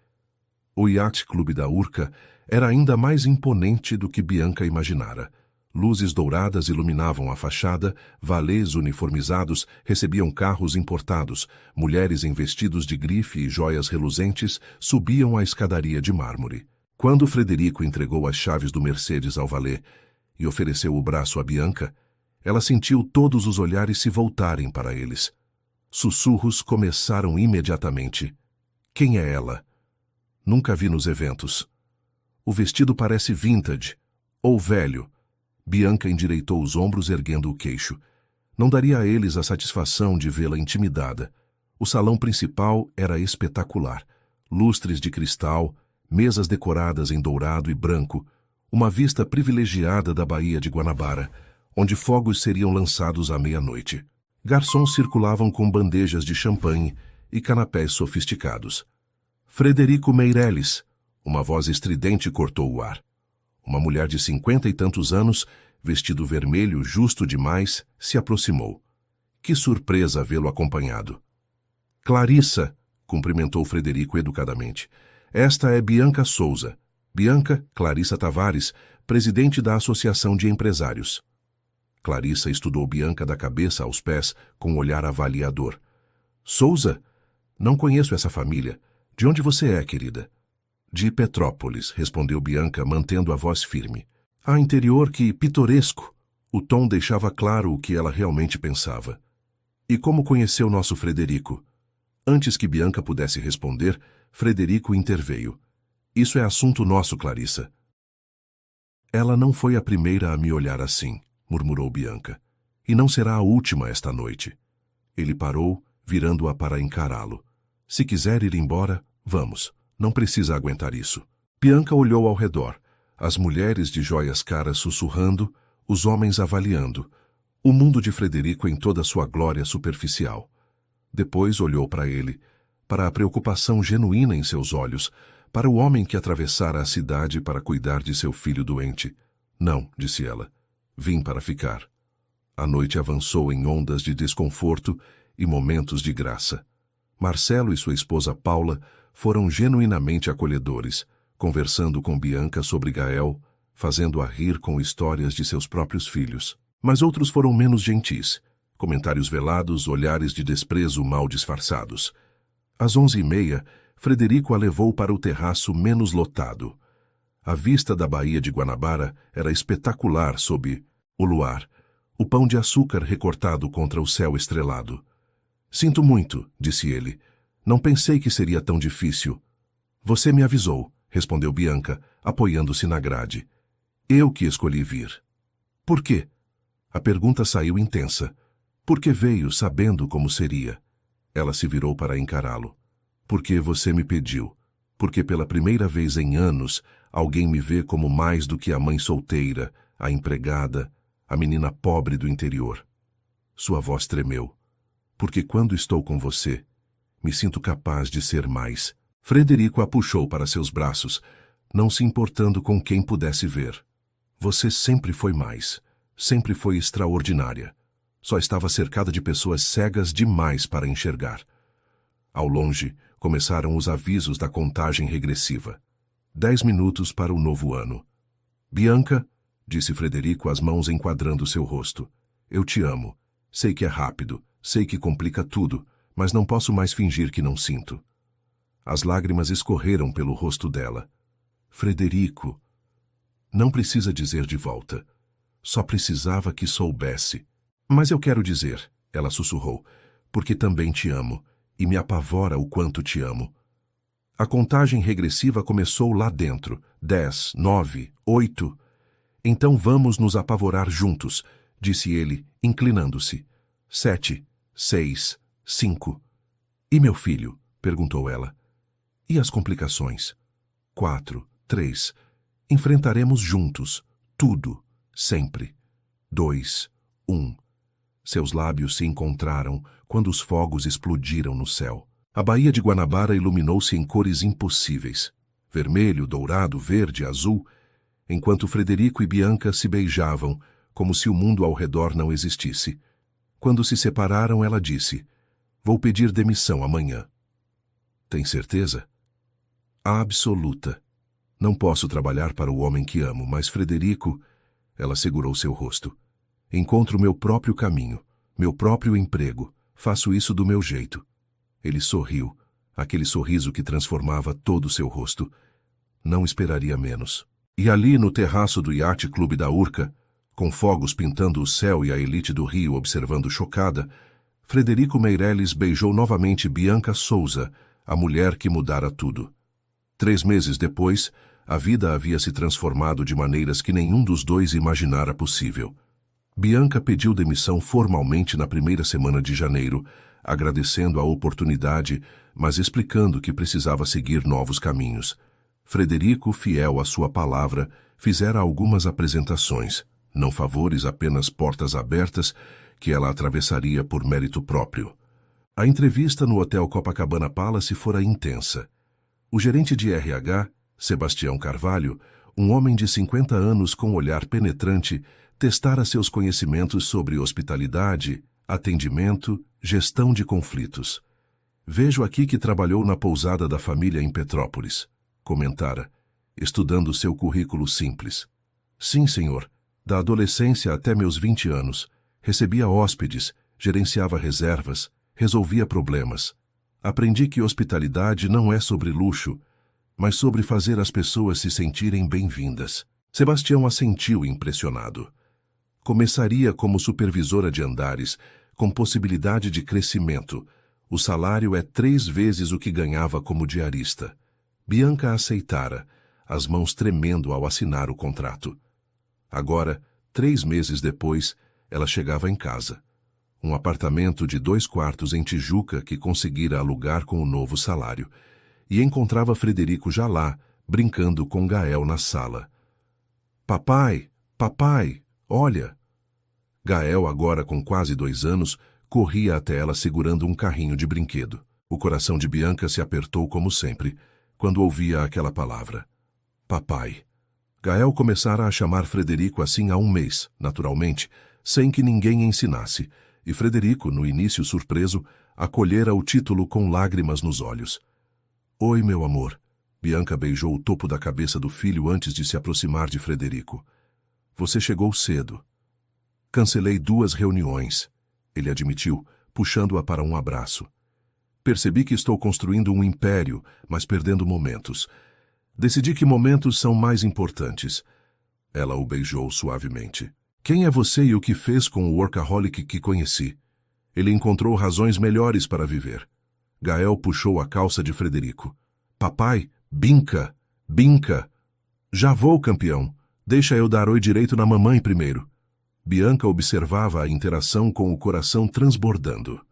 O Yacht Club da Urca era ainda mais imponente do que Bianca imaginara. Luzes douradas iluminavam a fachada, valets uniformizados recebiam carros importados, mulheres em vestidos de grife e joias reluzentes subiam a escadaria de mármore. Quando Frederico entregou as chaves do Mercedes ao valet e ofereceu o braço a Bianca, ela sentiu todos os olhares se voltarem para eles. Sussurros começaram imediatamente. Quem é ela? Nunca vi nos eventos. O vestido parece vintage, ou velho. Bianca endireitou os ombros erguendo o queixo. Não daria a eles a satisfação de vê-la intimidada. O salão principal era espetacular. Lustres de cristal, mesas decoradas em dourado e branco, uma vista privilegiada da Baía de Guanabara, onde fogos seriam lançados à meia-noite. Garçons circulavam com bandejas de champanhe e canapés sofisticados. Frederico Meirelles, uma voz estridente cortou o ar. Uma mulher de 50 e tantos anos, vestido vermelho justo demais, se aproximou. Que surpresa vê-lo acompanhado. Clarissa, cumprimentou Frederico educadamente. Esta é Bianca Souza. Bianca Clarissa Tavares, presidente da Associação de Empresários. Clarissa estudou Bianca da cabeça aos pés com um olhar avaliador. Souza? Não conheço essa família. De onde você é, querida? De Petrópolis, respondeu Bianca, mantendo a voz firme. Ah, interior, que pitoresco! O tom deixava claro o que ela realmente pensava. E como conheceu nosso Frederico? Antes que Bianca pudesse responder, Frederico interveio. Isso é assunto nosso, Clarissa. Ela não foi a primeira a me olhar assim, murmurou Bianca. E não será a última esta noite. Ele parou, virando-a para encará-lo. Se quiser ir embora, vamos. Não precisa aguentar isso. Bianca olhou ao redor. As mulheres de joias caras sussurrando, os homens avaliando. O mundo de Frederico em toda sua glória superficial. Depois olhou para ele, para a preocupação genuína em seus olhos, para o homem que atravessara a cidade para cuidar de seu filho doente. Não, disse ela. Vim para ficar. A noite avançou em ondas de desconforto e momentos de graça. Marcelo e sua esposa Paula foram genuinamente acolhedores, conversando com Bianca sobre Gael, fazendo-a rir com histórias de seus próprios filhos. Mas outros foram menos gentis. Comentários velados, olhares de desprezo mal disfarçados. Às 11h30, Frederico a levou para o terraço menos lotado. A vista da Baía de Guanabara era espetacular sob o luar, o pão de açúcar recortado contra o céu estrelado. Sinto muito, disse ele. Não pensei que seria tão difícil. Você me avisou, respondeu Bianca, apoiando-se na grade. Eu que escolhi vir. Por quê? A pergunta saiu intensa. Porque veio sabendo como seria. Ela se virou para encará-lo. Porque você me pediu. Porque pela primeira vez em anos, alguém me vê como mais do que a mãe solteira, a empregada, a menina pobre do interior. Sua voz tremeu. Porque quando estou com você, me sinto capaz de ser mais. Frederico a puxou para seus braços, não se importando com quem pudesse ver. Você sempre foi mais. Sempre foi extraordinária. Só estava cercada de pessoas cegas demais para enxergar. Ao longe, começaram os avisos da contagem regressiva. 10 minutos para o novo ano. Bianca, disse Frederico, as mãos enquadrando seu rosto. Eu te amo. Sei que é rápido, sei que complica tudo, mas não posso mais fingir que não sinto. As lágrimas escorreram pelo rosto dela. Frederico. Não precisa dizer de volta. Só precisava que soubesse. Mas eu quero dizer, ela sussurrou, porque também te amo, e me apavora o quanto te amo. A contagem regressiva começou lá dentro. 10, 9, 8. Então vamos nos apavorar juntos, disse ele, inclinando-se. 7, 6, 5. E meu filho? Perguntou ela. E as complicações? 4, 3. Enfrentaremos juntos, tudo, sempre. 2, 1. Seus lábios se encontraram quando os fogos explodiram no céu. A Baía de Guanabara iluminou-se em cores impossíveis. Vermelho, dourado, verde, azul, enquanto Frederico e Bianca se beijavam, como se o mundo ao redor não existisse. Quando se separaram, ela disse, vou pedir demissão amanhã. Tem certeza? Absoluta. Não posso trabalhar para o homem que amo, mas Frederico... Ela segurou seu rosto. Encontro meu próprio caminho, meu próprio emprego. Faço isso do meu jeito. Ele sorriu, aquele sorriso que transformava todo o seu rosto. Não esperaria menos. E ali no terraço do Yacht Clube da Urca, com fogos pintando o céu e a elite do Rio observando chocada, Frederico Meirelles beijou novamente Bianca Souza, a mulher que mudara tudo. 3 meses depois, a vida havia se transformado de maneiras que nenhum dos dois imaginara possível. Bianca pediu demissão formalmente na primeira semana de janeiro, agradecendo a oportunidade, mas explicando que precisava seguir novos caminhos. Frederico, fiel à sua palavra, fizera algumas apresentações, não favores, apenas portas abertas, que ela atravessaria por mérito próprio. A entrevista no Hotel Copacabana Palace fora intensa. O gerente de RH, Sebastião Carvalho, um homem de 50 anos com olhar penetrante, testara seus conhecimentos sobre hospitalidade, atendimento, gestão de conflitos. Vejo aqui que trabalhou na pousada da família em Petrópolis, comentara, estudando seu currículo simples. Sim, senhor. Da adolescência até meus 20 anos, recebia hóspedes, gerenciava reservas, resolvia problemas. Aprendi que hospitalidade não é sobre luxo, mas sobre fazer as pessoas se sentirem bem-vindas. Sebastião assentiu impressionado. Começaria como supervisora de andares, com possibilidade de crescimento. O salário é 3 vezes o que ganhava como diarista. Bianca aceitara, as mãos tremendo ao assinar o contrato. Agora, 3 meses depois, ela chegava em casa. Um apartamento de 2 quartos em Tijuca que conseguira alugar com o novo salário. E encontrava Frederico já lá, brincando com Gael na sala. Papai, papai, olha! Gael, agora com quase 2 anos, corria até ela segurando um carrinho de brinquedo. O coração de Bianca se apertou como sempre, quando ouvia aquela palavra. Papai. Gael começara a chamar Frederico assim há 1 mês, naturalmente, sem que ninguém ensinasse, e Frederico, no início surpreso, acolhera o título com lágrimas nos olhos. Oi, meu amor. Bianca beijou o topo da cabeça do filho antes de se aproximar de Frederico. Você chegou cedo. Cancelei 2 reuniões, ele admitiu, puxando-a para um abraço. Percebi que estou construindo um império, mas perdendo momentos. Decidi que momentos são mais importantes. Ela o beijou suavemente. Quem é você e o que fez com o workaholic que conheci? Ele encontrou razões melhores para viver. Gael puxou a calça de Frederico. Papai, binca, binca. Já vou, campeão. Deixa eu dar oi direito na mamãe primeiro. Bianca observava a interação com o coração transbordando.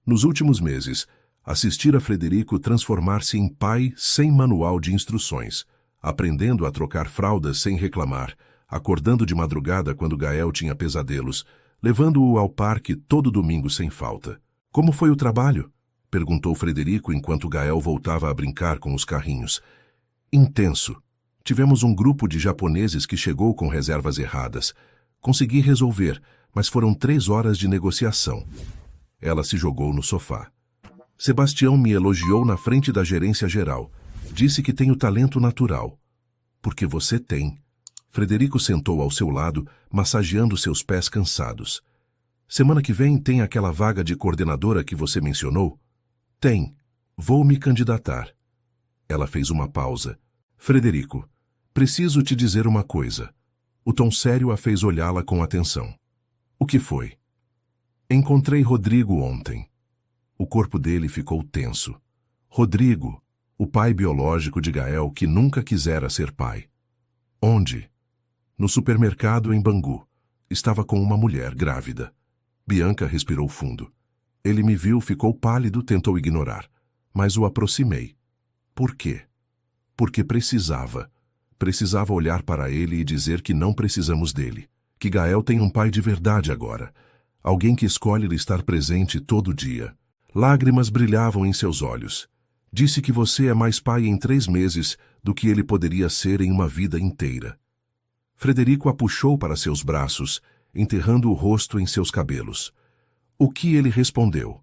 Nos últimos meses, assistira Frederico transformar-se em pai sem manual de instruções, aprendendo a trocar fraldas sem reclamar, acordando de madrugada quando Gael tinha pesadelos, levando-o ao parque todo domingo sem falta. Como foi o trabalho? Perguntou Frederico enquanto Gael voltava a brincar com os carrinhos. Intenso. Tivemos um grupo de japoneses que chegou com reservas erradas. Consegui resolver, mas foram 3 horas de negociação. Ela se jogou no sofá. Sebastião me elogiou na frente da gerência geral. Disse que tenho talento natural. Porque você tem. Frederico sentou ao seu lado, massageando seus pés cansados. Semana que vem tem aquela vaga de coordenadora que você mencionou? Tem. Vou me candidatar. Ela fez uma pausa. Frederico, preciso te dizer uma coisa. O tom sério a fez olhá-la com atenção. O que foi? Encontrei Rodrigo ontem. O corpo dele ficou tenso. Rodrigo, o pai biológico de Gael que nunca quisera ser pai. Onde? No supermercado em Bangu. Estava com uma mulher grávida. Bianca respirou fundo. Ele me viu, ficou pálido, tentou ignorar. Mas o aproximei. Por quê? Porque precisava. Precisava olhar para ele e dizer que não precisamos dele. Que Gael tem um pai de verdade agora. Alguém que escolhe lhe estar presente todo dia. Lágrimas brilhavam em seus olhos. Disse que você é mais pai em 3 meses do que ele poderia ser em uma vida inteira. Frederico a puxou para seus braços, enterrando o rosto em seus cabelos. O que ele respondeu?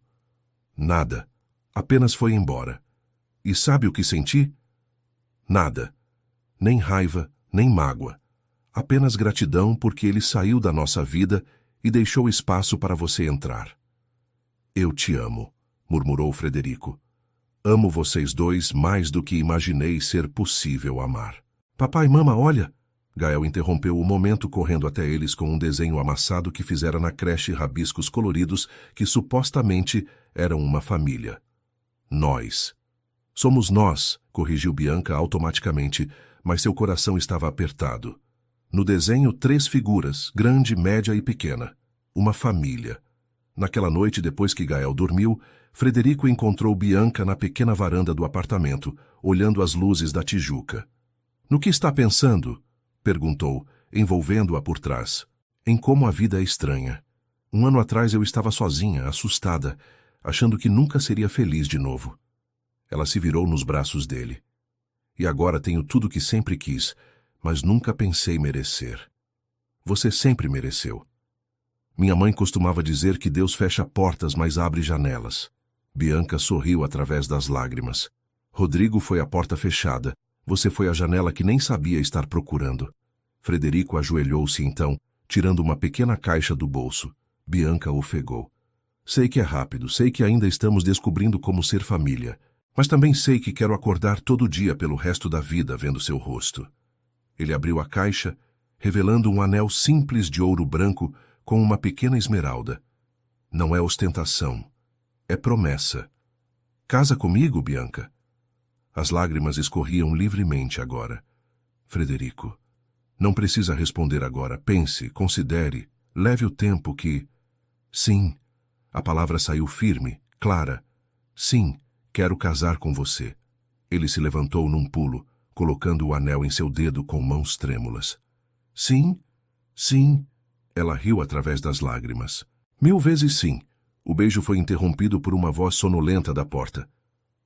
Nada. Apenas foi embora. E sabe o que senti? Nada. Nem raiva, nem mágoa. Apenas gratidão porque ele saiu da nossa vida e deixou espaço para você entrar. Eu te amo, murmurou Frederico. Amo vocês dois mais do que imaginei ser possível amar. Papai, mama, olha! Gael interrompeu o momento correndo até eles com um desenho amassado que fizera na creche rabiscos coloridos que supostamente eram uma família. Nós. Somos nós, corrigiu Bianca automaticamente, mas seu coração estava apertado. No desenho 3 figuras, grande, média e pequena. Uma família. Naquela noite, depois que Gael dormiu, Frederico encontrou Bianca na pequena varanda do apartamento, olhando as luzes da Tijuca. No que está pensando? Perguntou, envolvendo-a por trás. Em como a vida é estranha. 1 ano atrás eu estava sozinha, assustada, achando que nunca seria feliz de novo. Ela se virou nos braços dele. E agora tenho tudo o que sempre quis, mas nunca pensei merecer. Você sempre mereceu. Minha mãe costumava dizer que Deus fecha portas, mas abre janelas. Bianca sorriu através das lágrimas. Rodrigo foi a porta fechada. Você foi a janela que nem sabia estar procurando. Frederico ajoelhou-se então, tirando uma pequena caixa do bolso. Bianca ofegou. Sei que é rápido, sei que ainda estamos descobrindo como ser família, mas também sei que quero acordar todo dia pelo resto da vida vendo seu rosto. Ele abriu a caixa, revelando um anel simples de ouro branco com uma pequena esmeralda. Não é ostentação, é promessa. Casa comigo, Bianca? As lágrimas escorriam livremente agora. Frederico, não precisa responder agora. Pense, considere, leve o tempo que... Sim, a palavra saiu firme, clara. Sim, quero casar com você. Ele se levantou num pulo, colocando o anel em seu dedo com mãos trêmulas. Sim, sim. Ela riu através das lágrimas. 1000 vezes sim. O beijo foi interrompido por uma voz sonolenta da porta.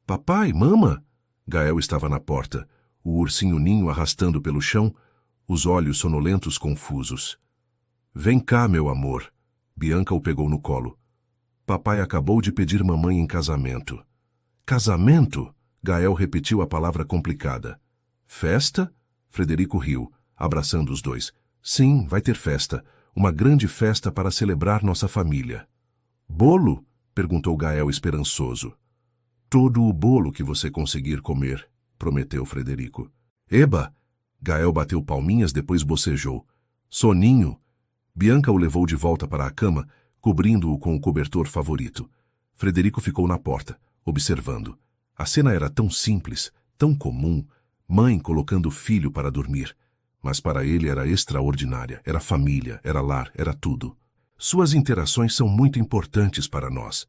Papai, mama! Gael estava na porta, o ursinho Ninho arrastando pelo chão, os olhos sonolentos confusos. Vem cá, meu amor. Bianca o pegou no colo. Papai acabou de pedir mamãe em casamento. Casamento? Gael repetiu a palavra complicada. Festa? Frederico riu, abraçando os dois. Sim, vai ter festa. Uma grande festa para celebrar nossa família. Bolo? Perguntou Gael esperançoso. Todo o bolo que você conseguir comer, prometeu Frederico. Eba! Gael bateu palminhas, depois bocejou. Soninho! Bianca o levou de volta para a cama, cobrindo-o com o cobertor favorito. Frederico ficou na porta, observando. A cena era tão simples, tão comum, mãe colocando o filho para dormir. Mas para ele era extraordinária, era família, era lar, era tudo. Suas interações são muito importantes para nós.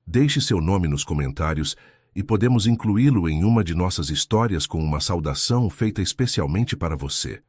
Deixe seu nome nos comentários e podemos incluí-lo em uma de nossas histórias com uma saudação feita especialmente para você.